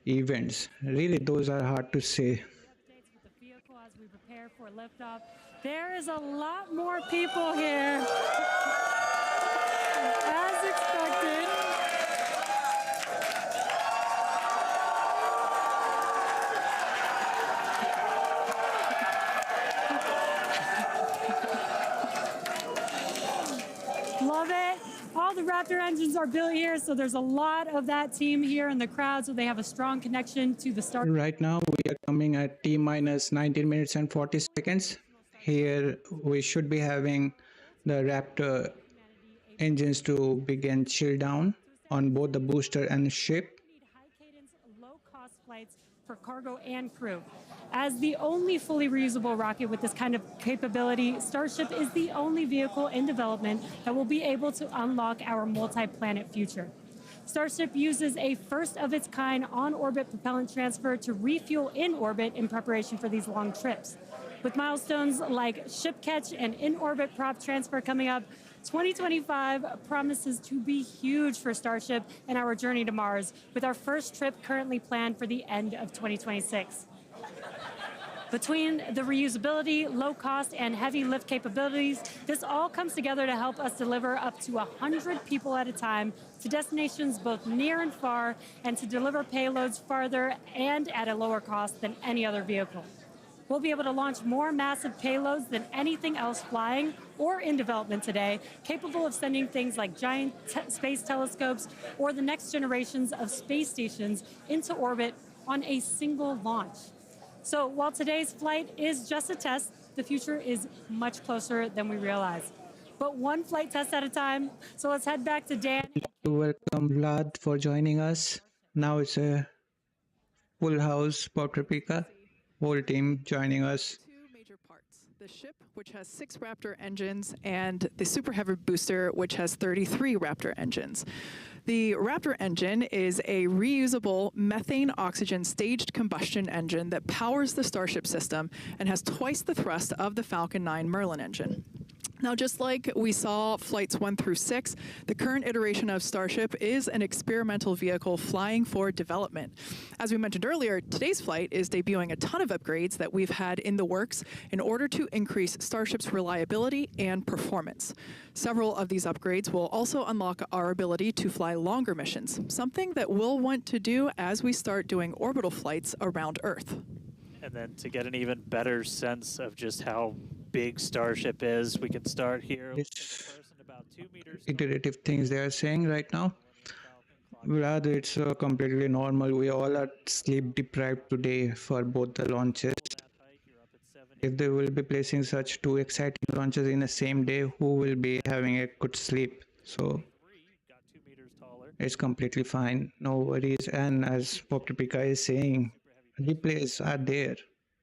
events. Really, those are hard to say. Updates with the vehicle as we prepare for liftoff. There is a lot more people here, as expected. Love it. All the Raptor engines are built here, so there's a lot of that team here in the crowd, so they have a strong connection to the start. Right now, we are coming at T-minus 19 minutes and 40 seconds. Here, we should be having the Raptor engines to begin chill down on both the booster and ship. Need high-cadence, low-cost flights for cargo and crew. As the only fully reusable rocket with this kind of capability, Starship is the only vehicle in development that will be able to unlock our multi-planet future. Starship uses a first-of-its-kind on-orbit propellant transfer to refuel in orbit in preparation for these long trips. With milestones like ship catch and in-orbit prop transfer coming up, 2025 promises to be huge for Starship and our journey to Mars, with our first trip currently planned for the end of 2026. Between the reusability, low cost, and heavy lift capabilities, this all comes together to help us deliver up to 100 people at a time to destinations both near and far, and to deliver payloads farther and at a lower cost than any other vehicle. We'll be able to launch more massive payloads than anything else flying or in development today, capable of sending things like giant space telescopes or the next generations of space stations into orbit on a single launch. So while today's flight is just a test, the future is much closer than we realize. But one flight test at a time. So let's head back to Dan. Welcome Vlad for joining us. Now it's a full house, Boca Chica, whole team joining us. Two major parts: the ship, which has 6 Raptor engines, and the Super Heavy booster, which has 33 Raptor engines. The Raptor engine is a reusable methane-oxygen staged combustion engine that powers the Starship system and has twice the thrust of the Falcon 9 Merlin engine. Now, just like we saw flights 1 through 6, the current iteration of Starship is an experimental vehicle flying for development. As we mentioned earlier, today's flight is debuting a ton of upgrades that we've had in the works in order to increase Starship's reliability and performance. Several of these upgrades will also unlock our ability to fly longer missions, something that we'll want to do as we start doing orbital flights around Earth. And then to get an even better sense of just how big Starship is, we can start here. It's Person about 2 meters. iterative things they are saying right now. Vlad, it's completely normal. We all are sleep deprived today for both the launches. If they will be placing such 2 exciting launches in the same day, who will be having a good sleep? So Got 2 meters taller. it's completely fine, no worries. And as Poptripica is saying, replays are there.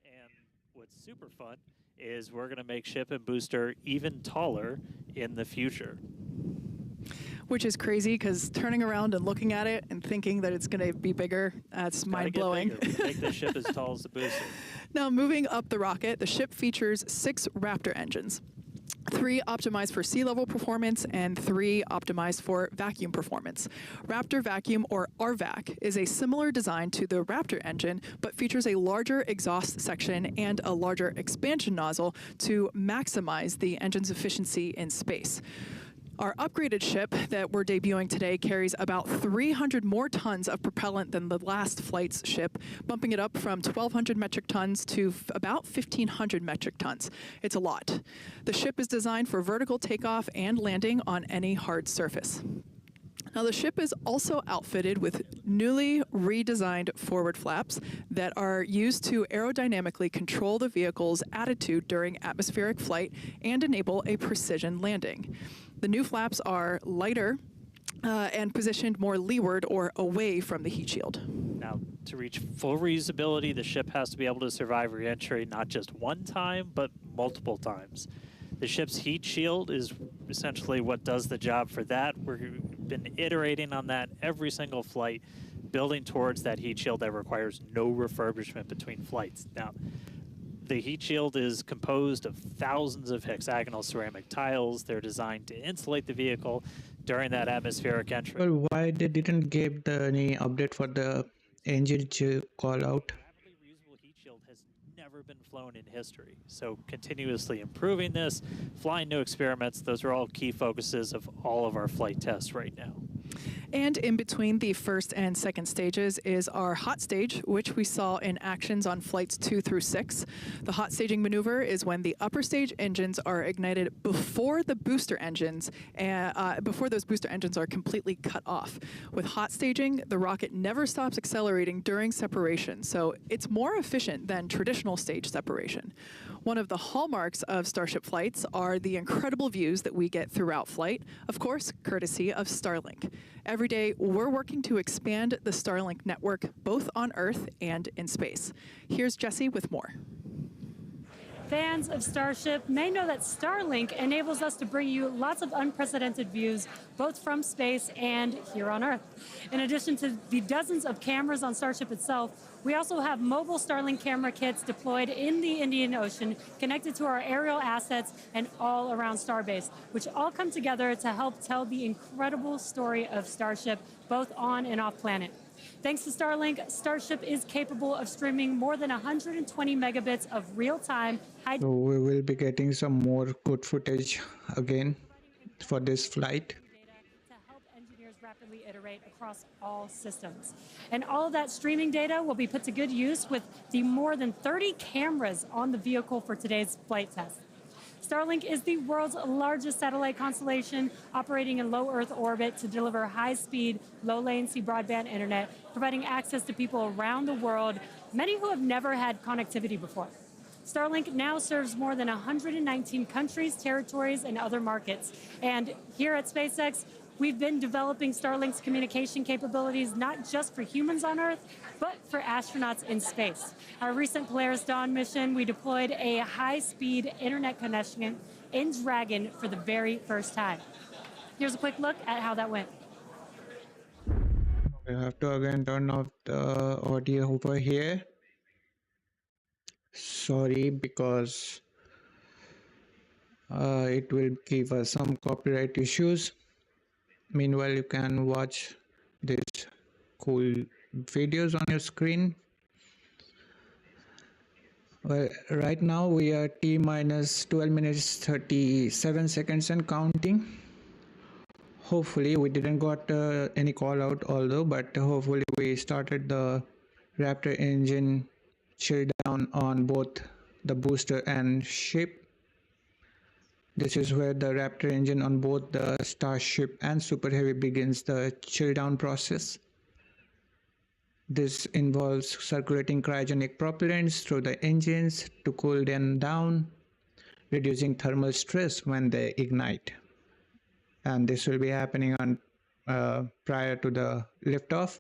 And what's super fun is we're going to make ship and booster even taller in the future. Which is crazy, because turning around and looking at it and thinking that it's going to be bigger, that's mind-blowing. Make the ship as tall as the booster. Now, moving up the rocket, the ship features 6 Raptor engines. 3 optimized for sea level performance and 3 optimized for vacuum performance. Raptor Vacuum, or RVAC, is a similar design to the Raptor engine, but features a larger exhaust section and a larger expansion nozzle to maximize the engine's efficiency in space. Our upgraded ship that we're debuting today carries about 300 more tons of propellant than the last flight's ship, bumping it up from 1,200 metric tons to about 1,500 metric tons. It's a lot. The ship is designed for vertical takeoff and landing on any hard surface. Now, the ship is also outfitted with newly redesigned forward flaps that are used to aerodynamically control the vehicle's attitude during atmospheric flight and enable a precision landing. The new flaps are lighter and positioned more leeward or away from the heat shield. Now, To reach full reusability, the ship has to be able to survive re-entry not just one time, but multiple times. The ship's heat shield is essentially what does the job for that. We've been iterating on that every single flight, building towards that heat shield that requires no refurbishment between flights. Now, the heat shield is composed of thousands of hexagonal ceramic tiles. They're designed to insulate the vehicle during that atmospheric entry. Well, why they didn't give any update for the engine to call out? Rapidly reusable heat shield has never been flown in history. So continuously improving this, flying new experiments, those are all key focuses of all of our flight tests right now. And in between the first and second stages is our hot stage, which we saw in actions on flights 2 through 6. The hot staging maneuver is when the upper stage engines are ignited before the booster engines, before those booster engines are completely cut off. With hot staging, the rocket never stops accelerating during separation, so it's more efficient than traditional stage separation. One of the hallmarks of Starship flights are the incredible views that we get throughout flight, of course, courtesy of Starlink. Every day, we're working to expand the Starlink network, both on Earth and in space. Here's Jesse with more. Fans of Starship may know that Starlink enables us to bring you lots of unprecedented views, both from space and here on Earth. In addition to the dozens of cameras on Starship itself, we also have mobile Starlink camera kits deployed in the Indian Ocean, connected to our aerial assets and all around Starbase, which all come together to help tell the incredible story of Starship, both on and off planet. Thanks to Starlink, Starship is capable of streaming more than 120 megabits of real-time high. So we will be getting some more good footage again for this flight. To help engineers rapidly iterate across all systems. And all of that streaming data will be put to good use with the more than 30 cameras on the vehicle for today's flight test. Starlink is the world's largest satellite constellation, operating in low Earth orbit to deliver high-speed, low-latency broadband internet, providing access to people around the world, many who have never had connectivity before. Starlink now serves more than 119 countries, territories, and other markets. And here at SpaceX, we've been developing Starlink's communication capabilities not just for humans on Earth, but for astronauts in space. Our recent Polaris Dawn mission, we deployed a high-speed internet connection in Dragon for the very first time. Here's a quick look at how that went. We have to again turn off the audio over here. Sorry, because it will give us some copyright issues. Meanwhile, you can watch these cool videos on your screen. Well, right now we are T-minus 12 minutes 37 seconds and counting. Hopefully we didn't got any call out, although, but hopefully we started the Raptor engine chill down on both the booster and ship. This is where the Raptor engine on both the Starship and Super Heavy begins the chill down process. This involves circulating cryogenic propellants through the engines to cool them down, reducing thermal stress when they ignite. And this will be happening on prior to the liftoff.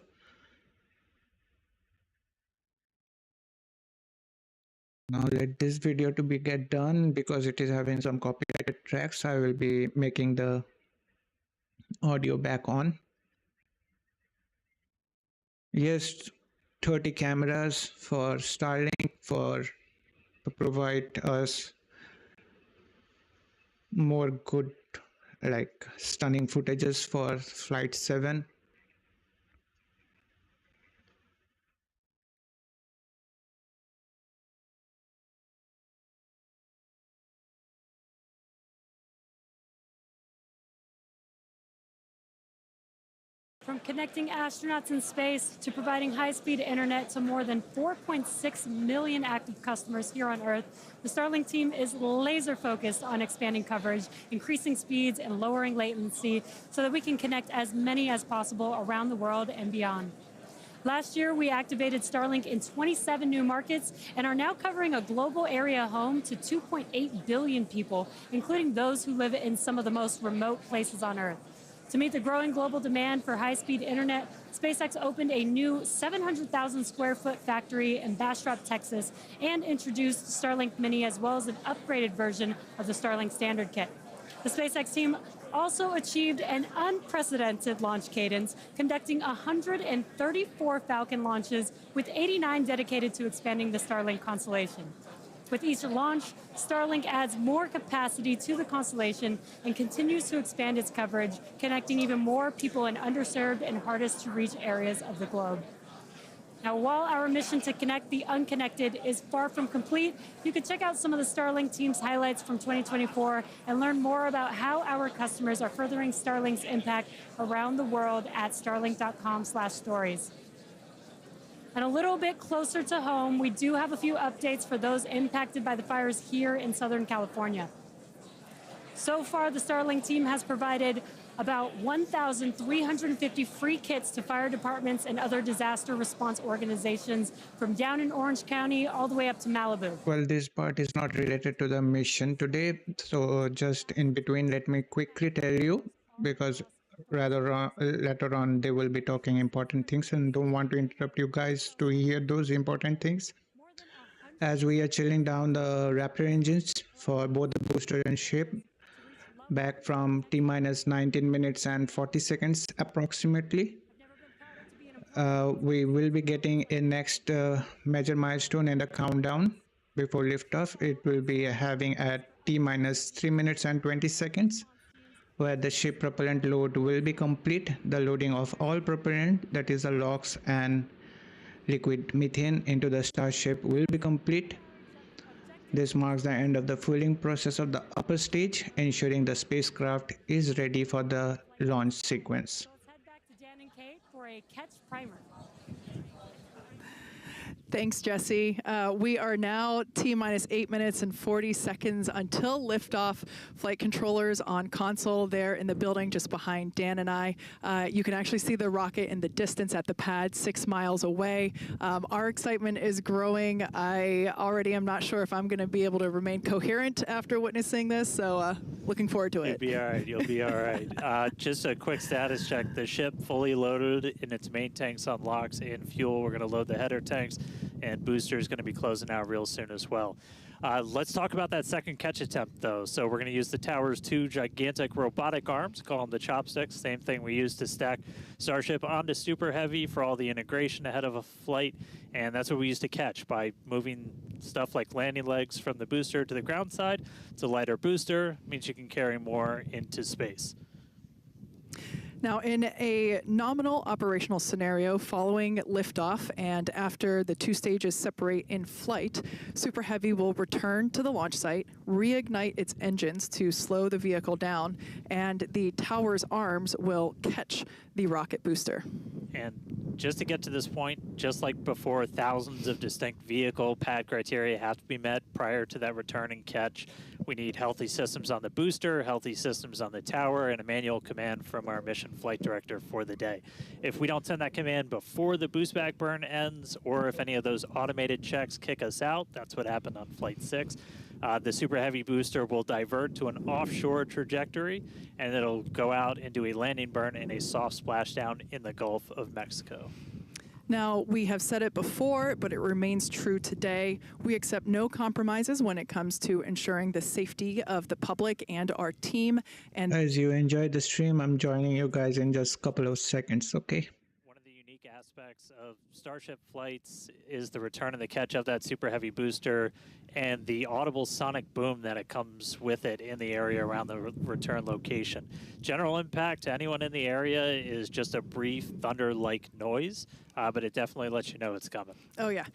Now let this video to be get done, because it is having some copyrighted tracks. I will be making the audio back on. Yes, 30 cameras for Starlink to provide us more good, like stunning footages for Flight 7. From connecting astronauts in space to providing high-speed internet to more than 4.6 million active customers here on Earth, the Starlink team is laser-focused on expanding coverage, increasing speeds, and lowering latency so that we can connect as many as possible around the world and beyond. Last year, we activated Starlink in 27 new markets and are now covering a global area home to 2.8 billion people, including those who live in some of the most remote places on Earth. To meet the growing global demand for high-speed internet, SpaceX opened a new 700,000 square foot factory in Bastrop, Texas, and introduced Starlink Mini as well as an upgraded version of the Starlink Standard kit. The SpaceX team also achieved an unprecedented launch cadence, conducting 134 Falcon launches, with 89 dedicated to expanding the Starlink constellation. With each launch, Starlink adds more capacity to the constellation and continues to expand its coverage, connecting even more people in underserved and hardest to reach areas of the globe. Now, while our mission to connect the unconnected is far from complete, you can check out some of the Starlink team's highlights from 2024 and learn more about how our customers are furthering Starlink's impact around the world at starlink.com/stories. And a little bit closer to home, we do have a few updates for those impacted by the fires here in Southern California. So far, the Starlink team has provided about 1,350 free kits to fire departments and other disaster response organizations from down in Orange County all the way up to Malibu. Well, this part is not related to the mission today, so just in between, let me quickly tell you, because later on they will be talking important things and don't want to interrupt you guys to hear those important things. As we are chilling down the Raptor engines for both the booster and ship, back from T-minus 19 minutes and 40 seconds approximately, we will be getting a next major milestone in the countdown before liftoff. It will be having at T-minus 3 minutes and 20 seconds, where the ship propellant load will be complete. The loading of all propellant, that is the LOX and liquid methane, into the Starship will be complete. This marks the end of the fueling process of the upper stage, ensuring the spacecraft is ready for the launch sequence. So let's head back to Dan and Kate for a catch primer. Thanks, Jesse. We are now T-minus 8 minutes and 40 seconds until liftoff. Flight controllers on console there in the building just behind Dan and I. You can actually see the rocket in the distance at the pad 6 miles away. Our excitement is growing. I already am not sure if I'm going to be able to remain coherent after witnessing this, so looking forward to it. You'll be all right. You'll be all right. Just a quick status check. The ship fully loaded in its main tanks on LOX and fuel. We're going to load the header tanks, and booster is going to be closing out real soon as well. Let's talk about that second catch attempt, though. So we're going to use the tower's 2 gigantic robotic arms, call them the chopsticks, same thing we used to stack Starship onto Super Heavy for all the integration ahead of a flight, and that's what we used to catch by moving stuff like landing legs from the booster to the ground side. It's a lighter booster, means you can carry more into space. Now, in a nominal operational scenario following liftoff and after the 2 stages separate in flight, Super Heavy will return to the launch site, reignite its engines to slow the vehicle down, and the tower's arms will catch the rocket booster. And just to get to this point, just like before, thousands of distinct vehicle pad criteria have to be met prior to that return and catch. We need healthy systems on the booster, healthy systems on the tower, and a manual command from our mission flight director for the day. If we don't send that command before the boost back burn ends, or if any of those automated checks kick us out, that's what happened on Flight 6, the Super Heavy booster will divert to an offshore trajectory, and it'll go out and do a landing burn in a soft splashdown in the Gulf of Mexico. Now, we have said it before, but it remains true today. We accept no compromises when it comes to ensuring the safety of the public and our team. And As you enjoyed the stream, I'm joining you guys in just a couple of seconds, okay? One of the unique aspects of Starship flights is the return and the catch of that Super Heavy booster and the audible sonic boom that it comes with it in the area around the return location. General impact to anyone in the area is just a brief thunder-like noise, but it definitely lets you know it's coming. oh yeah,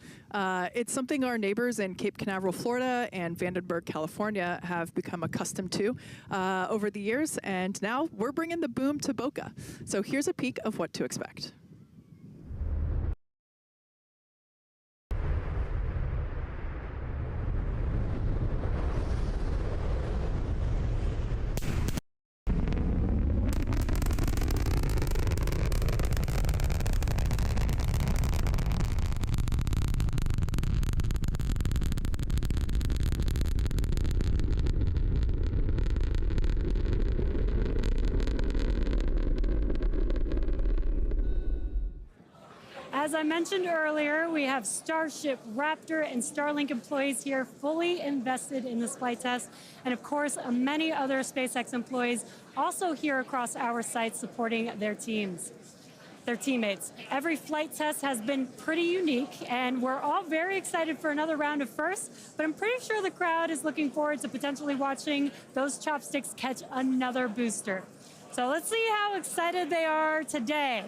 it's something our neighbors in Cape Canaveral, Florida and Vandenberg, California have become accustomed to over the years, and now we're bringing the boom to Boca. So here's a peek of what to expect. As I mentioned earlier, we have Starship, Raptor, and Starlink employees here fully invested in this flight test. And of course, many other SpaceX employees also here across our site supporting their teams. Their teammates. Every flight test has been pretty unique, and we're all very excited for another round of firsts, but I'm pretty sure the crowd is looking forward to potentially watching those chopsticks catch another booster. So let's see how excited they are today.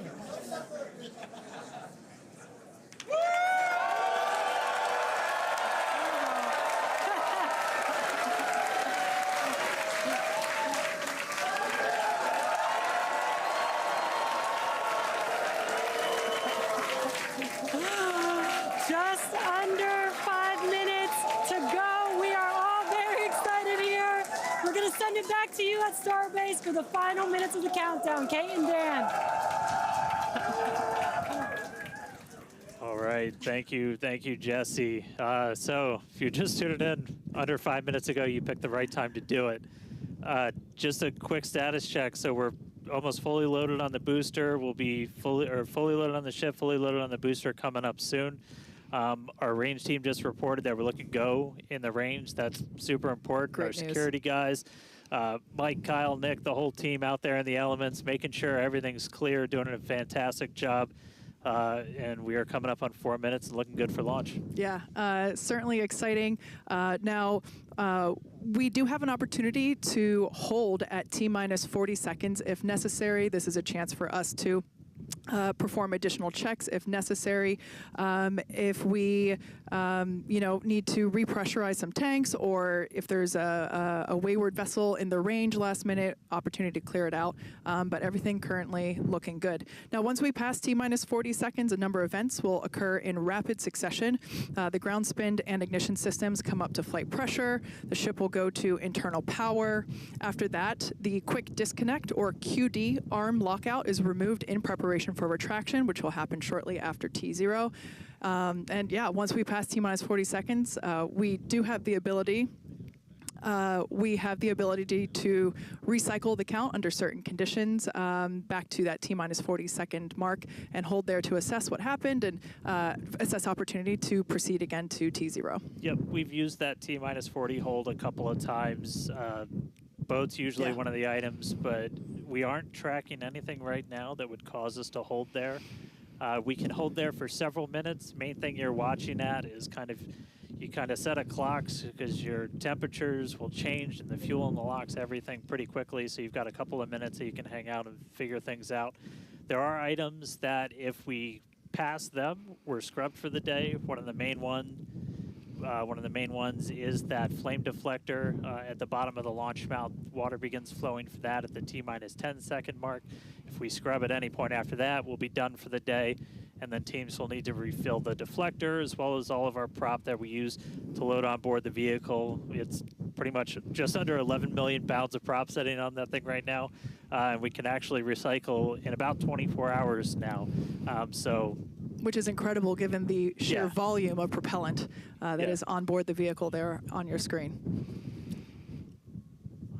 Just under 5 minutes to go. We are all very excited here. We're going to send it back to you at Starbase for the final minutes of the countdown. Kate and Dan. All right, thank you, Jesse. So if you just tuned in under 5 minutes ago, you picked the right time to do it. Just a quick status check. So we're almost fully loaded on the booster. We'll be fully loaded on the ship, fully loaded on the booster coming up soon. Our range team just reported that we're looking go in the range. That's super important. Great Our news. security guys, Mike, Kyle, Nick, the whole team out there in the elements, making sure everything's clear, doing a fantastic job. And we are coming up on 4 minutes and looking good for launch. Yeah, certainly exciting. Now, we do have an opportunity to hold at T-minus 40 seconds if necessary. This is a chance for us to perform additional checks if necessary. If we, need to repressurize some tanks, or if there's a wayward vessel in the range last minute, opportunity to clear it out. But everything currently looking good. Now, once we pass T-minus 40 seconds, a number of events will occur in rapid succession. The ground spin and ignition systems come up to flight pressure. The ship will go to internal power. After that, the quick disconnect, or QD arm lockout, is removed in preparation for retraction, which will happen shortly after T0. And yeah, once we pass T-minus 40 seconds, we do have the ability to recycle the count under certain conditions back to that T-minus 40 second mark and hold there to assess what happened and assess opportunity to proceed again to T0. Yep, we've used that T-minus 40 hold a couple of times. Boat's usually one of the items, but we aren't tracking anything right now that would cause us to hold there. We can hold there for several minutes. Main thing you're watching at is you set a clocks because your temperatures will change and the fuel in the locks, everything pretty quickly. So you've got a couple of minutes that you can hang out and figure things out. There are items that if we pass them, we're scrubbed for the day. One of the main ones is that flame deflector at the bottom of the launch mount. Water begins flowing for that at the T-minus 10 second mark. If we scrub at any point after that, we'll be done for the day. And then teams will need to refill the deflector as well as all of our prop that we use to load on board the vehicle. It's pretty much just under 11 million pounds of prop sitting on that thing right now. And we can actually recycle in about 24 hours now. Which is incredible given the sheer volume of propellant that is on board the vehicle there on your screen.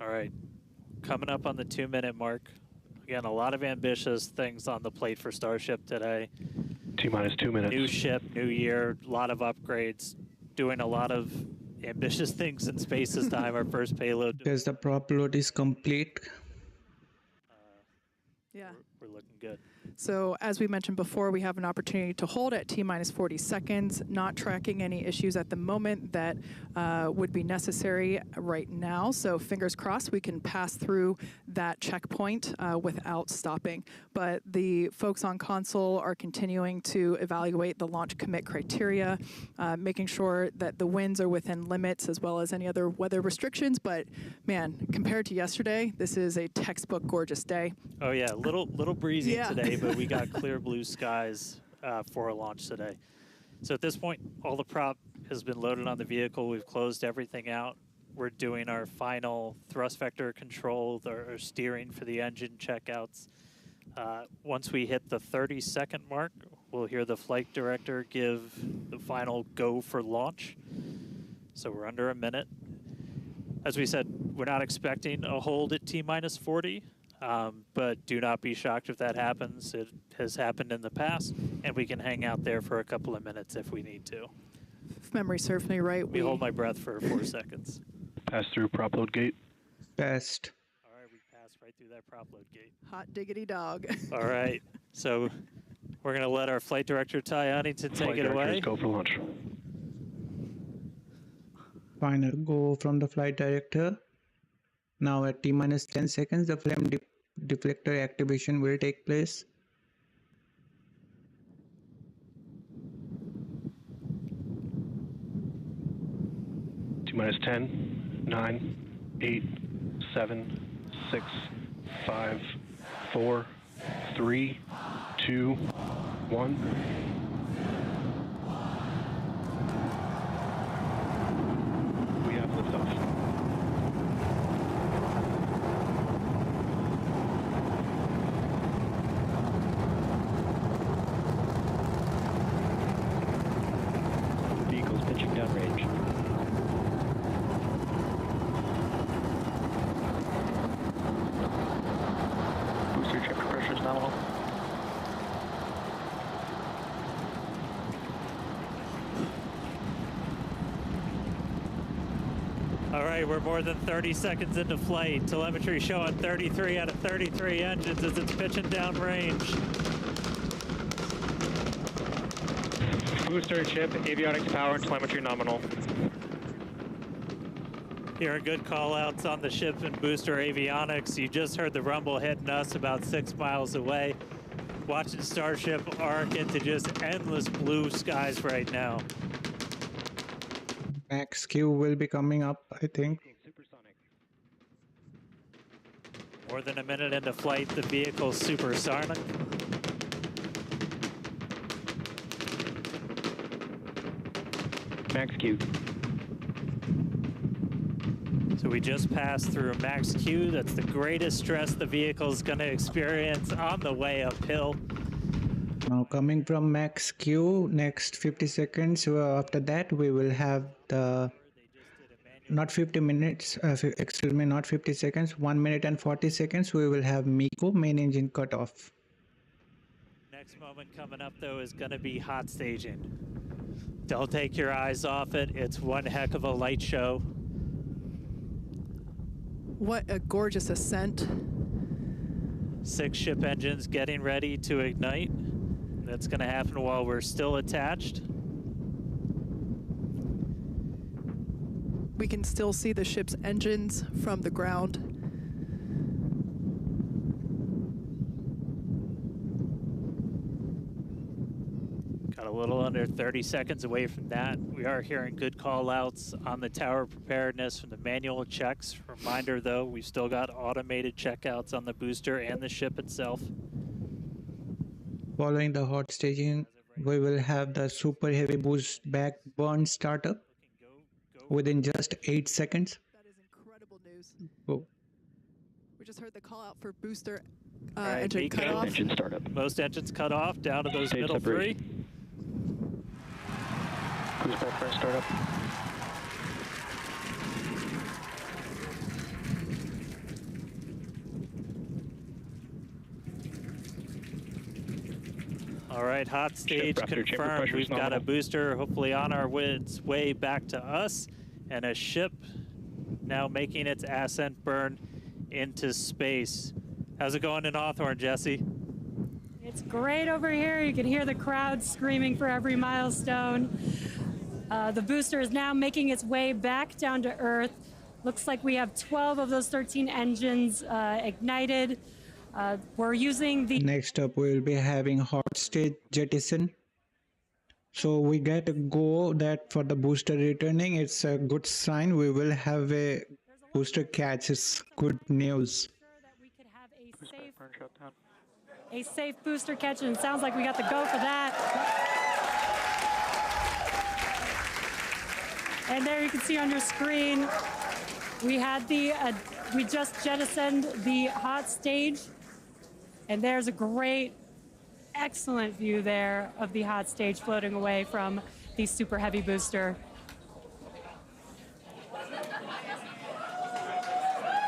All right, coming up on the 2 minute mark. Again, a lot of ambitious things on the plate for Starship today. T-minus 2 minutes. New ship, new year, a lot of upgrades, doing a lot of ambitious things in space this time. Our first payload. Because the prop load is complete. Yeah. We're looking good. So as we mentioned before, we have an opportunity to hold at T-minus 40 seconds, not tracking any issues at the moment that would be necessary right now. So fingers crossed we can pass through that checkpoint without stopping. But the folks on console are continuing to evaluate the launch commit criteria, making sure that the winds are within limits as well as any other weather restrictions. But man, compared to yesterday, this is a textbook gorgeous day. Oh yeah, little breezy today, but we got clear blue skies for a launch today. So at this point, all the prop has been loaded on the vehicle. We've closed everything out. We're doing our final thrust vector control, or steering for the engine checkouts. Once we hit the 30-second mark, we'll hear the flight director give the final go for launch. So we're under a minute. As we said, we're not expecting a hold at T-minus 40. But do not be shocked if that happens. It has happened in the past, and we can hang out there for a couple of minutes if we need to. If memory serves me right, We hold my breath for 4 seconds. Pass through prop load gate. Passed. All right, we passed right through that prop load gate. hot diggity dog. All right, so we're going to let our flight director, Ty Huntington, take it away. Go for launch. Final go from the flight director. Now at T-minus 10 seconds, the flame deflector activation will take place. T-minus 10, 9, 8, 7, 6, 5, 4, 3, 2, 1. We have liftoff. Vehicle's pitching downrange. Booster chamber pressure is nominal. All right, we're more than 30 seconds into flight. Telemetry showing 33 out of 33 engines as it's pitching downrange. Booster chip, avionics power, and telemetry nominal. Hearing good call-outs on the ship and booster avionics. You just heard the rumble hitting us about 6 miles away. Watching Starship arc into just endless blue skies right now. Max Q will be coming up, I think. More than a minute into flight, the vehicle's supersonic. Max Q. So we just passed through max Q. That's the greatest stress the vehicle is going to experience on the way uphill. Now coming from max Q, next 50 seconds, after that we will have the, not 50 minutes, excuse me, not 50 seconds, 1 minute and 40 seconds, we will have MECO, main engine cutoff. Next moment coming up, though, is going to be hot staging. Don't take your eyes off it. It's one heck of a light show. What a gorgeous ascent. 6 ship engines getting ready to ignite. That's going to happen while we're still attached. We can still see the ship's engines from the ground. Got a little under 30 seconds away from that. We are hearing good call outs on the tower preparedness from the manual checks. Reminder though, we've still got automated checkouts on the booster and the ship itself. Following the hot staging, we will have the super heavy boost back burn startup within just 8 seconds. That is incredible news. Go. We just heard the call out for booster Right, engine MECO. cutoff. Engine startup. Most engines cut off, down to those Stage middle separation. 3. Cruise back burn startup. All right, hot stage after chamber confirmed. pressure is We've got a nominal. booster hopefully on our way back to us, and a ship now making its ascent burn into space. How's it going in Hawthorne, Jesse? It's great over here. You can hear the crowd screaming for every milestone. The booster is now making its way back down to Earth. Looks like we have 12 of those 13 engines ignited. We're using the... Next up, we will be having hot stage jettison. So we get a go that for the booster returning, it's a good sign. We will have a booster catch. It's good news. that we could have a safe booster catch, and it sounds like we got the go for that. And there you can see on your screen, we had the we just jettisoned the hot stage, and there's a great, excellent view there of the hot stage floating away from the super heavy booster.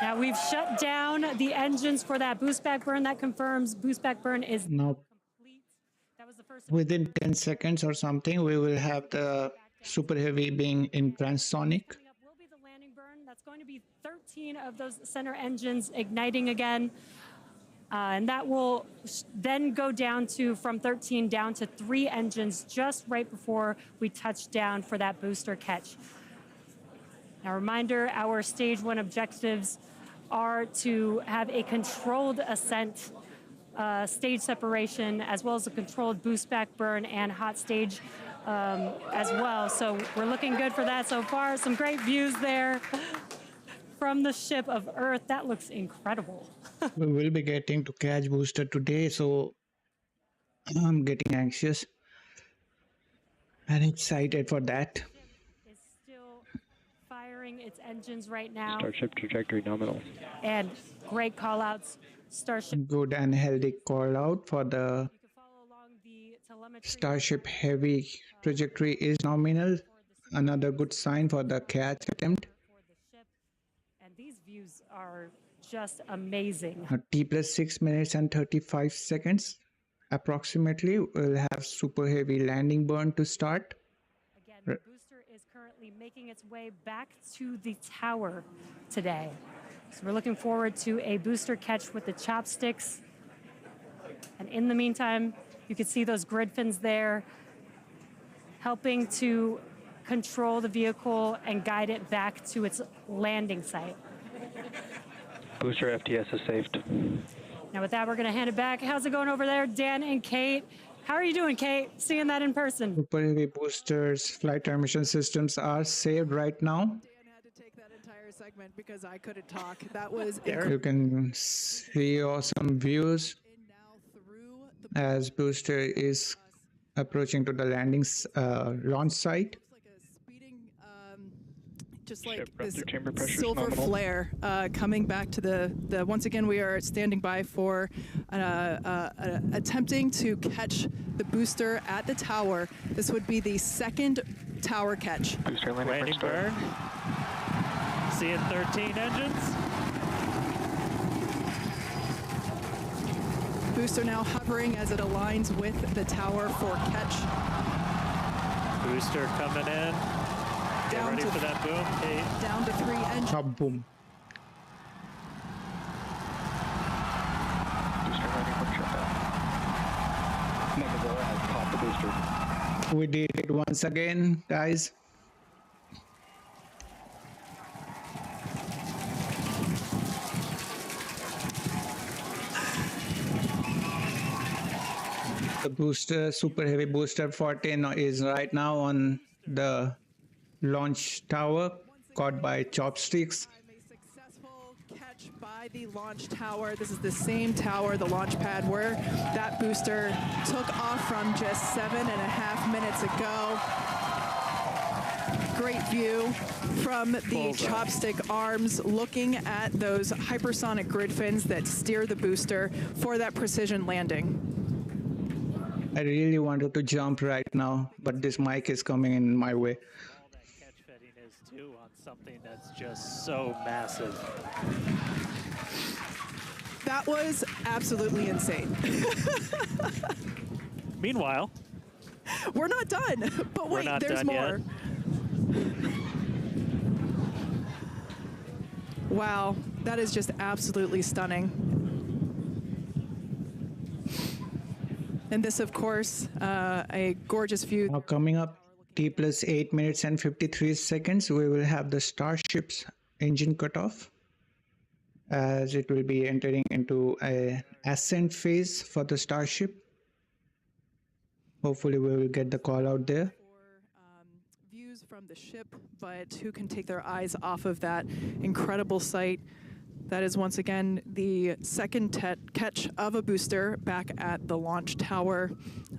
Now we've shut down the engines for that boost back burn. That confirms boost back burn is Now Within 10 seconds or something, we will have the Super Heavy being in transonic. Coming up will be the landing burn. That's going to be 13 of those center engines igniting again. And that will then go down to, from 13 down to 3 engines just right before we touch down for that booster catch. Now, reminder, our stage 1 objectives are to have a controlled ascent, stage separation, as well as a controlled boost back burn and hot stage as well. So we're looking good for that so far. Some great views there from the ship of Earth. That looks incredible. We will be getting to catch booster today, so I'm getting anxious and excited for that. Is still firing its engines right now. Starship trajectory nominal. And great call outs. Starship. Good and healthy call out for the You can follow along the telemetry. Starship Heavy trajectory is nominal. Another good sign for the catch attempt. For the ship. And these views are just amazing. T plus 6 minutes and 35 seconds approximately. We'll have Super Heavy landing burn to start. Again, the booster is currently making its way back to the tower today. So we're looking forward to a booster catch with the chopsticks. And in the meantime, you can see those grid fins there helping to control the vehicle and guide it back to its landing site. Booster FTS is saved. Now with that, we're going to hand it back. How's it going over there, Dan and Kate? How are you doing, Kate? Seeing that in person. Super Heavy boosters, flight transmission systems are saved right now. Dan had to take that entire segment because I couldn't talk. That was You can see awesome views now through the as booster is approaching to the launch site. like a speeding, just like Ship this rupture chamber pressure is silver nominal. flare coming back to the. Once again, we are standing by for attempting to catch the booster at the tower. This would be the second tower catch. Booster Landing burn. Seeing 13 engines. Booster now hovering as it aligns with the tower for catch. Booster coming in. Get Down ready to for that boom, Kate. down to 3 engines. Boom. Booster landing burn shutdown. Mechazilla has caught the booster. We did it once again, guys. The booster, Super Heavy booster 14 is right now on the launch tower, caught by chopsticks. A successful catch by the launch tower. This is the same tower, the launch pad, where that booster took off from just 7.5 minutes ago. Great view from the Bullseye. chopstick arms, looking at those hypersonic grid fins that steer the booster for that precision landing. I really wanted to jump right now, but this mic is coming in my way. All that catch fetting is too on something that's just so massive. That was absolutely insane. Meanwhile, We're not done, but We're wait, not there's done yet. more. Wow, that is just absolutely stunning. And this, of course, a gorgeous view. Now coming up, T plus 8 minutes and 53 seconds, we will have the Starship's engine cutoff, as it will be entering into an ascent phase for the Starship. Hopefully we will get the call out there. Views from the ship, but who can take their eyes off of that incredible sight? That is once again the second catch of a booster back at the launch tower.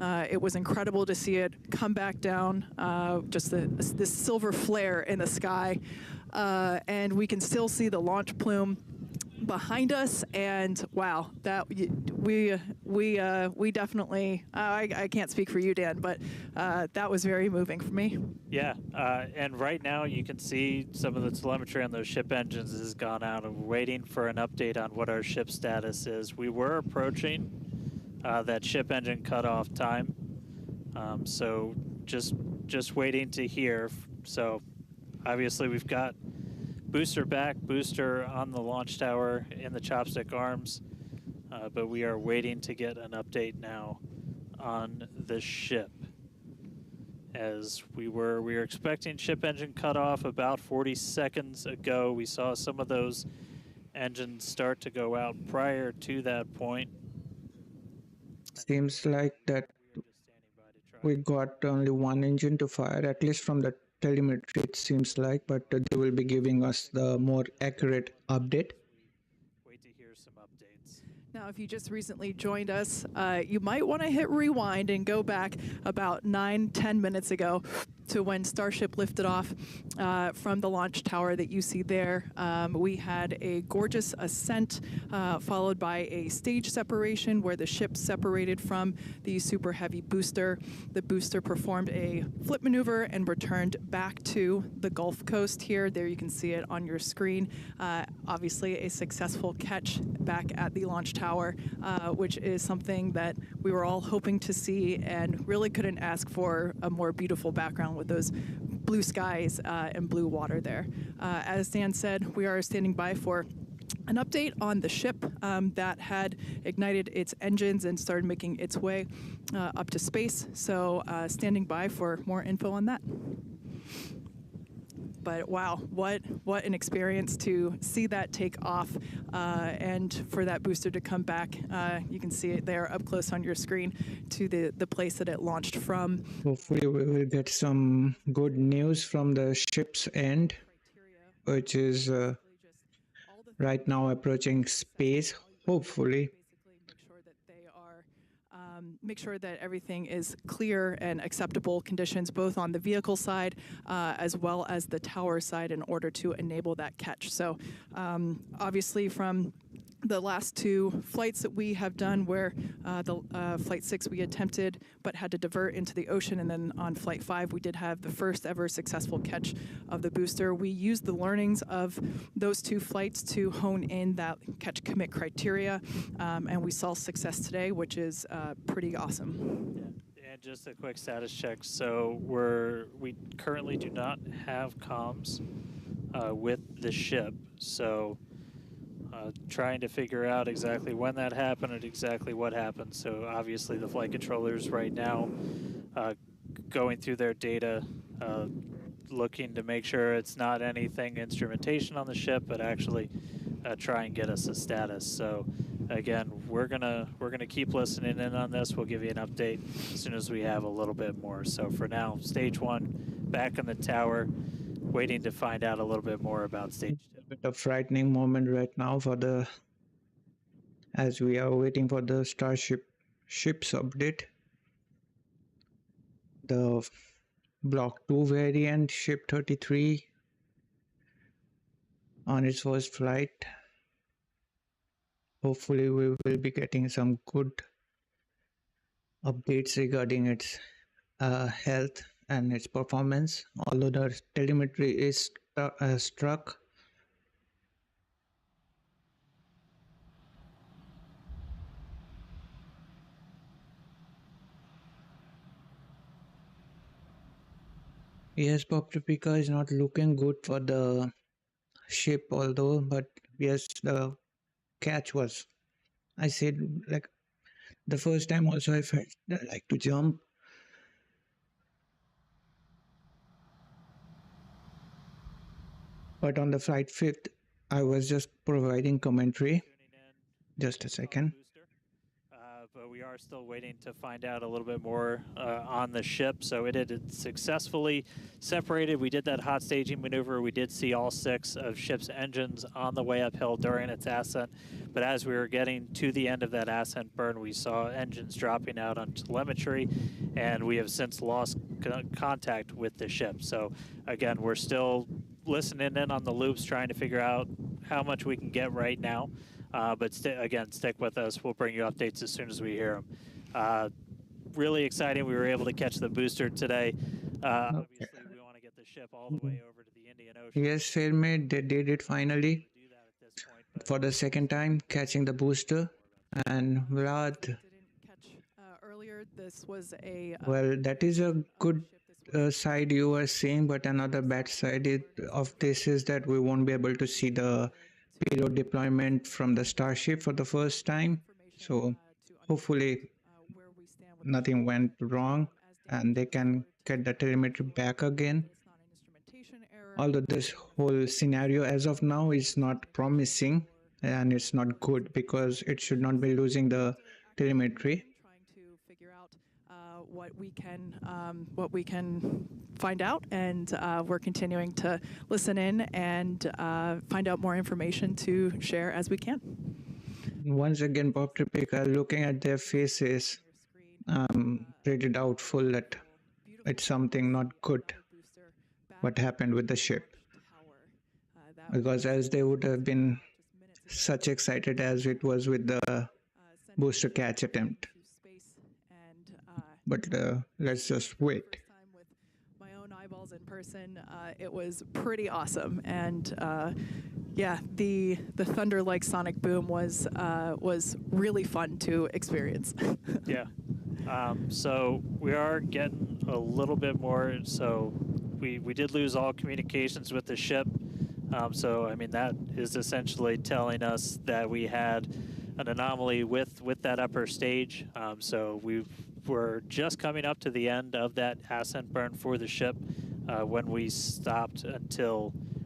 It was incredible to see it come back down, just this silver flare in the sky. And we can still see the launch plume behind us, and wow, that we definitely I can't speak for you, Dan, but that was very moving for me. yeah, and right now you can see some of the telemetry on those ship engines has gone out, and we're waiting for an update on what our ship status is. We were approaching that ship engine cutoff time, So just waiting to hear. So obviously we've got booster back, booster on the launch tower in the chopstick arms, but we are waiting to get an update now on the ship. As we were expecting ship engine cutoff about 40 seconds ago. We saw some of those engines start to go out prior to that point. Seems like that We are just standing by to try we got only one engine to fire, at least from the telemetry it seems like, but they will be giving us the more accurate update. wait to hear some updates. Now, if you just recently joined us, you might want to hit rewind and go back about 9-10 minutes ago to when Starship lifted off from the launch tower that you see there. We had a gorgeous ascent followed by a stage separation where the ship separated from the super heavy booster. The booster performed a flip maneuver and returned back to the Gulf Coast here. There you can see it on your screen. Obviously a successful catch back at the launch tower, which is something that we were all hoping to see and really couldn't ask for a more beautiful background with those blue skies and blue water there. As Dan said, we are standing by for an update on the ship that had ignited its engines and started making its way up to space. So standing by for more info on that. But wow, what an experience to see that take off and for that booster to come back. You can see it there up close on your screen to the place that it launched from. Hopefully we will get some good news from the ship's end, which is right now approaching space, hopefully. Make sure that everything is clear and acceptable conditions, both on the vehicle side as well as the tower side, in order to enable that catch. So obviously from the last two flights that we have done, where the Flight 6 we attempted but had to divert into the ocean, and then on Flight 5 we did have the first ever successful catch of the booster. We used the learnings of those two flights to hone in that catch commit criteria, and we saw success today, which is pretty awesome. Yeah. And just a quick status check. So we currently do not have comms with the ship. So trying to figure out exactly when that happened and exactly what happened. So obviously the flight controllers right now going through their data, looking to make sure it's not anything instrumentation on the ship, but actually try and get us a status. So again, we're gonna keep listening in on this. We'll give you an update as soon as we have a little bit more. So for now, stage 1 back in the tower, waiting to find out a little bit more about stage 2. Bit of frightening moment right now as we are waiting for the ship's update. The Block 2 variant, Ship 33, on its first flight. Hopefully we will be getting some good updates regarding its health and its performance, although the telemetry is struck. Yes, Boca Chica is not looking good for the ship, although, but yes, the catch was, I said, like the first time also I felt like to jump. But on the flight 5th, I was just providing commentary. Just a second. But we are still waiting to find out a little bit more on the ship. So it had successfully separated. We did that hot staging maneuver. We did see all 6 of ship's engines on the way uphill during its ascent. But as we were getting to the end of that ascent burn, we saw engines dropping out on telemetry, and we have since lost contact with the ship. So again, we're still listening in on the loops, trying to figure out how much we can get right now. But again, stick with us. We'll bring you updates as soon as we hear them. Really exciting. We were able to catch the booster today. Obviously, we want to get the ship all the way over to the Indian Ocean. Yes, Fairmate, they did it finally for the second time, catching the booster. And Vlad, Earlier this was a Well, that is a good side you are saying, but another bad side of this is that we won't be able to see the payload deployment from the Starship for the first time. So hopefully nothing went wrong and they can get the telemetry back again. Although this whole scenario as of now is not promising and it's not good because it should not be losing the telemetry. Trying to figure out what we can find out, and we're continuing to listen in and find out more information to share as we can. Once again, Bob Tripica, looking at their faces, I'm pretty doubtful that it's something not good what happened with the ship. Because as they would have been such excited as it was with the booster catch attempt. But let's just wait. With my own eyeballs in person, it was pretty awesome, and yeah, the thunder-like sonic boom was really fun to experience. Yeah. So we are getting a little bit more. So we did lose all communications with the ship. So I mean that is essentially telling us that we had an anomaly with that upper stage. So we're just coming up to the end of that ascent burn for the ship when we stopped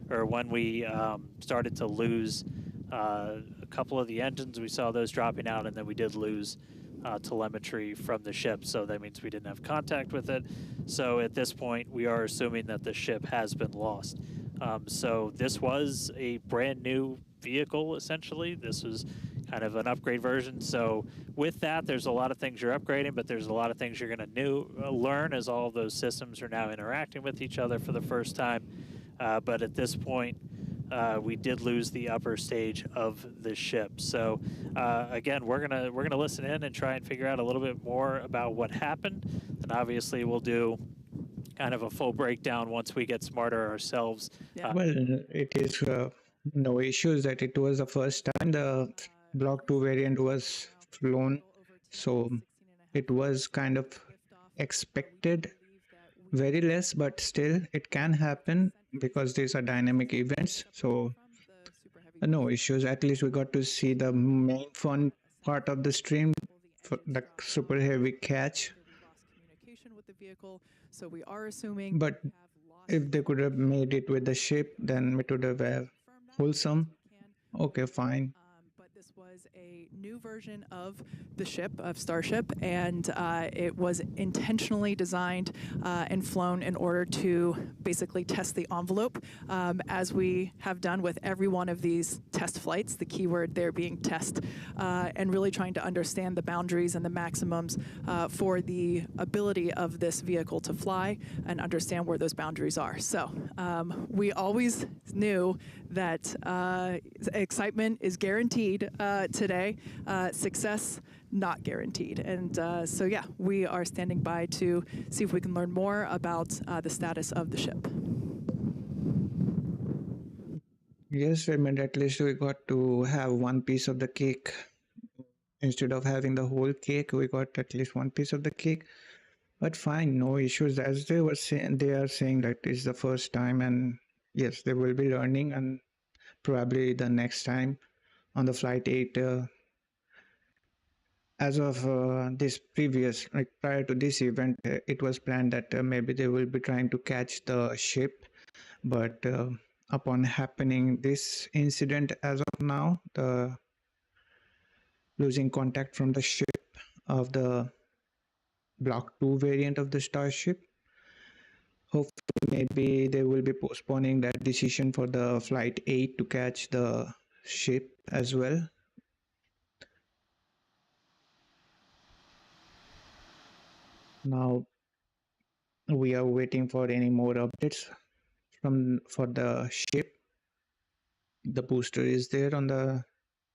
when we started to lose a couple of the engines. We saw those dropping out, and then we did lose telemetry from the ship. So that means we didn't have contact with it. So at this point, we are assuming that the ship has been lost. So this was a brand new vehicle, essentially. This was kind of an upgrade version. So with that, there's a lot of things you're upgrading, but there's a lot of things you're going to learn as all of those systems are now interacting with each other for the first time. But at this point, we did lose the upper stage of the ship. So again, we're gonna listen in and try and figure out a little bit more about what happened. And obviously, we'll do kind of a full breakdown once we get smarter ourselves. Yeah. Well, it is no issues that it was the first time the Block 2 variant was flown. So it was kind of expected, very less, but still it can happen because these are dynamic events. So no issues. At least we got to see the main fun part of the stream, for the super heavy catch. With the vehicle, so we are assuming. But if they could have made it with the ship, then it would have been wholesome. Okay, fine. But this was a new version of the ship, of Starship, and it was intentionally designed and flown in order to basically test the envelope, as we have done with every one of these test flights, the keyword there being test, and really trying to understand the boundaries and the maximums for the ability of this vehicle to fly and understand where those boundaries are. So we always knew that excitement is guaranteed today, success not guaranteed. And so yeah, we are standing by to see if we can learn more about the status of the ship. Yes, I mean, at least we got to have one piece of the cake. Instead of having the whole cake, we got at least one piece of the cake. But fine, no issues. As they were saying, they are saying that it's the first time, and yes, they will be learning, and probably the next time on the Flight 8, as of this previous, like prior to this event, it was planned that maybe they will be trying to catch the ship. But upon happening this incident as of now, the losing contact from the ship of the Block 2 variant of the Starship, hopefully maybe they will be postponing that decision for the Flight 8 to catch the ship as well. Now we are waiting for any more updates for the ship. The booster is there on the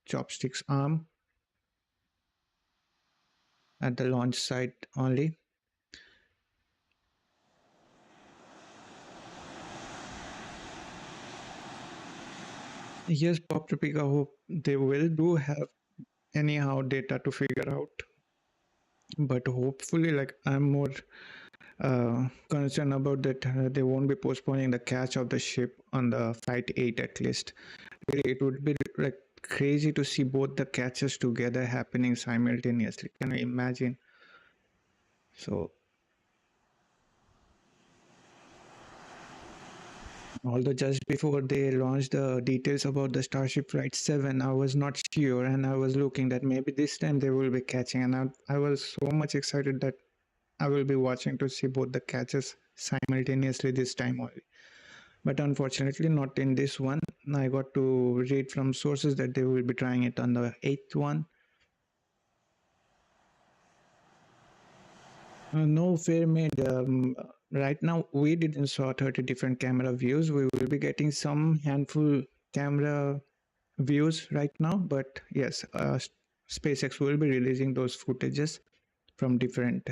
chopsticks arm at the launch site only. Yes, Bob Topeka, hope they will do have anyhow data to figure out but hopefully, like, I'm more concerned about that they won't be postponing the catch of the ship on the Flight 8 at least. Really, it would be like crazy to see both the catches together happening simultaneously. Can you imagine? So, although just before they launched the details about the Starship Flight 7, I was not sure, and I was looking that maybe this time they will be catching, and I was so much excited that I will be watching to see both the catches simultaneously this time only. But unfortunately, not in this one. I got to read from sources that they will be trying it on the 8th one. No, fair made. Right now, we didn't saw 30 different camera views. We will be getting some handful camera views right now, but yes, SpaceX will be releasing those footages from different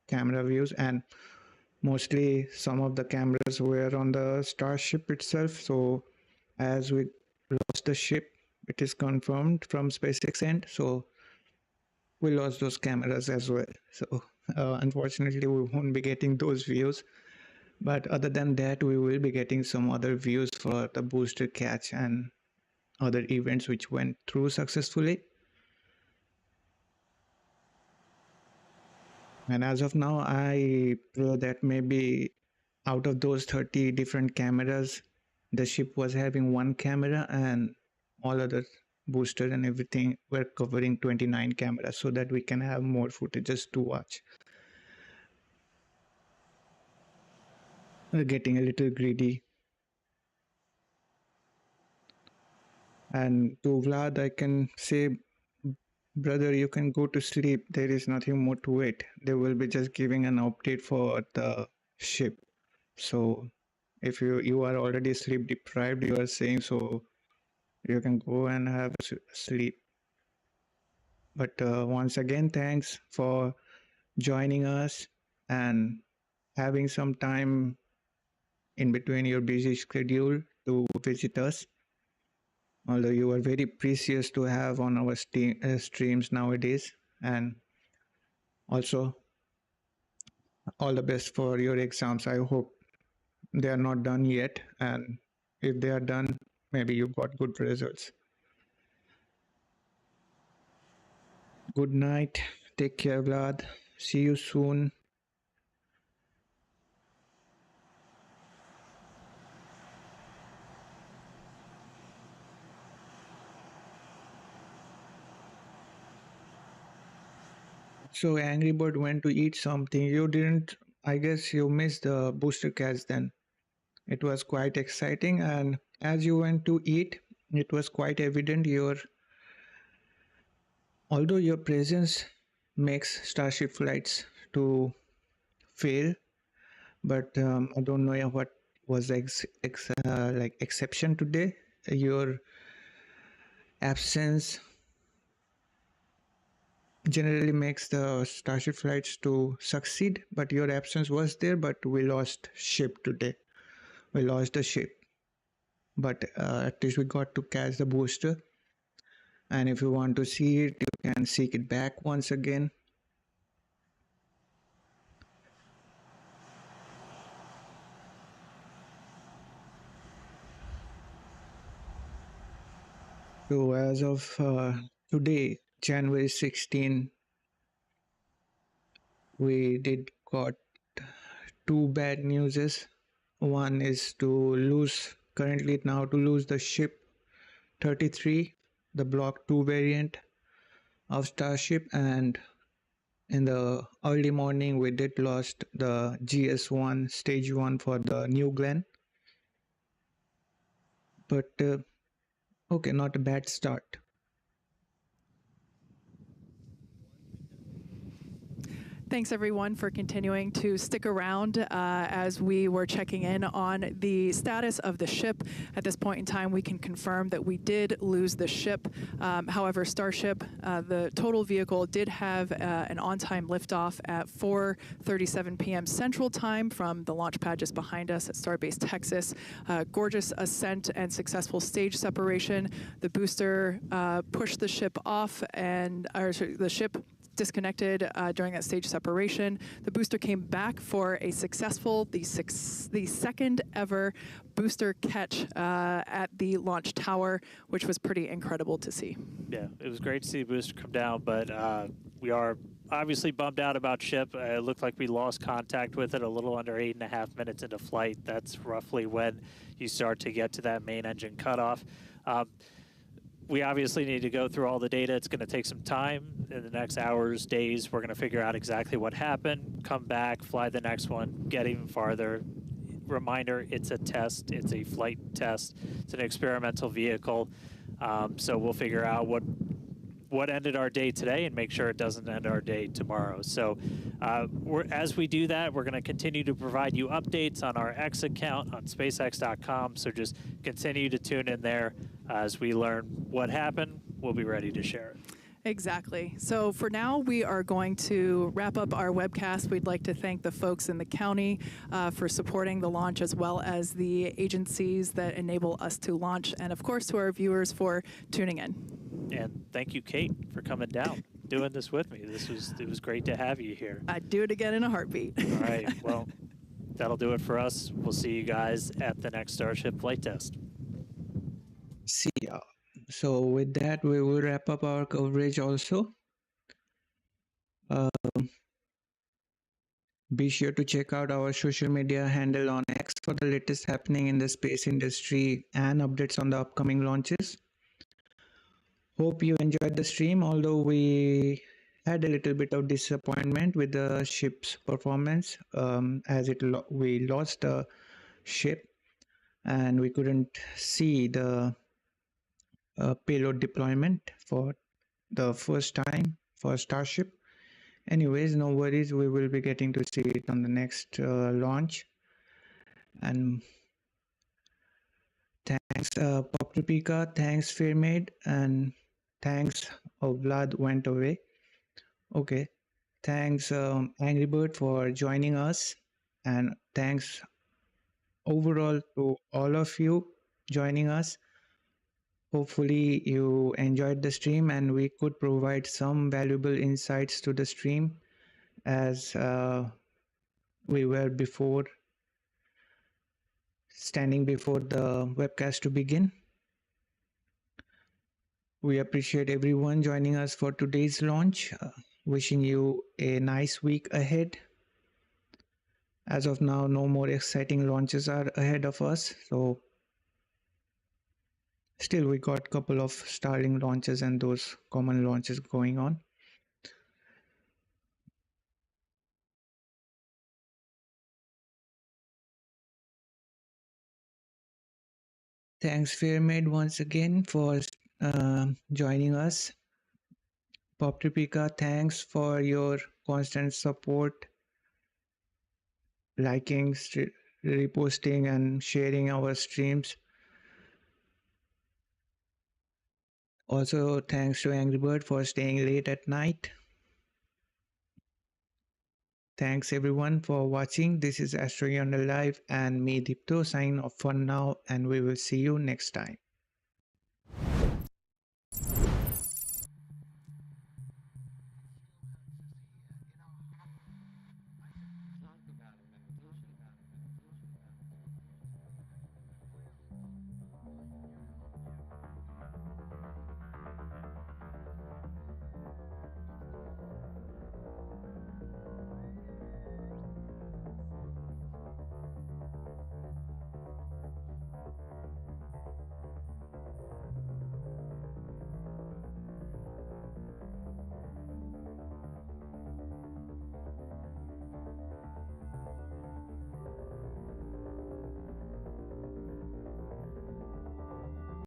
camera views, and mostly some of the cameras were on the Starship itself. So as we lost the ship, it is confirmed from SpaceX end. So we lost those cameras as well. So unfortunately, we won't be getting those views. But other than that, we will be getting some other views for the booster catch and other events which went through successfully. And as of now, I pray that maybe out of those 30 different cameras, the ship was having one camera and all other boosters and everything were covering 29 cameras so that we can have more footages to watch. We're getting a little greedy. And to Vlad, I can say, brother, you can go to sleep. There is nothing more to it. They will be just giving an update for the ship. So if you are already sleep deprived, you are saying, so you can go and have sleep. But once again, thanks for joining us and having some time in between your busy schedule to visit us. Although you are very precious to have on our streams nowadays. And also, all the best for your exams. I hope they are not done yet. And if they are done, maybe you got good results. Good night. Take care, Vlad. See you soon. So Angry Bird went to eat something. You didn't, I guess you missed the booster catch then. It was quite exciting, and as you went to eat, it was quite evident although your presence makes Starship flights to fail, but I don't know what was like exception today. Your absence generally makes the Starship flights to succeed, but your absence was there, but we lost ship today. We lost the ship, but at least we got to catch the booster. And if you want to see it, you can seek it back once again. So as of today, January 16, we did got two bad newses. One is to lose the ship 33, the Block 2 variant of Starship, and in the early morning we did lost the GS1 stage 1 for the New Glenn. But okay, not a bad start. Thanks everyone for continuing to stick around as we were checking in on the status of the ship. At this point in time, we can confirm that we did lose the ship. However, Starship, the total vehicle, did have an on-time liftoff at 4:37 p.m. Central Time from the launch pad just behind us at Starbase, Texas. Gorgeous ascent and successful stage separation. The booster pushed the ship off, and the ship disconnected during that stage separation. The booster came back for a successful, the second ever booster catch at the launch tower, which was pretty incredible to see. Yeah, it was great to see the booster come down, but we are obviously bummed out about ship. It looked like we lost contact with it a little under 8.5 minutes into flight. That's roughly when you start to get to that main engine cutoff. We obviously need to go through all the data. It's going to take some time. In the next hours, days, we're going to figure out exactly what happened, come back, fly the next one, get even farther. Reminder, it's a test. It's a flight test. It's an experimental vehicle. So we'll figure out what ended our day today and make sure it doesn't end our day tomorrow. So as we do that, we're going to continue to provide you updates on our X account on SpaceX.com. So just continue to tune in there. As we learn what happened, we'll be ready to share it. Exactly. So for now, we are going to wrap up our webcast. We'd like to thank the folks in the county for supporting the launch, as well as the agencies that enable us to launch, and of course to our viewers for tuning in. And thank you, Kate, for coming down, doing this with me. It was great to have you here. I'd do it again in a heartbeat. All right. Well, that'll do it for us. We'll see you guys at the next Starship flight test. See ya. So with that, we will wrap up our coverage also. Be sure to check out our social media handle on X for the latest happening in the space industry and updates on the upcoming launches. Hope you enjoyed the stream, although we had a little bit of disappointment with the ship's performance, as we lost the ship and we couldn't see the payload deployment for the first time for Starship. Anyways, no worries, we will be getting to see it on the next launch. And thanks Boca Chica, thanks Fairmaid, and thanks Vlad went away. Okay, thanks Angry Bird for joining us, and thanks overall to all of you joining us. Hopefully you enjoyed the stream and we could provide some valuable insights to the stream as we were before standing before the webcast to begin. We appreciate everyone joining us for today's launch. Wishing you a nice week ahead. As of now, no more exciting launches are ahead of us, so still we got a couple of Starlink launches and those common launches going on. Thanks Fairmaid once again for joining us. Boca Chica, thanks for your constant support, liking, reposting and sharing our streams. Also, thanks to Angry Bird for staying late at night. Thanks everyone for watching. This is AstroYonder Live and me, Dipto, signing off for now, and we will see you next time.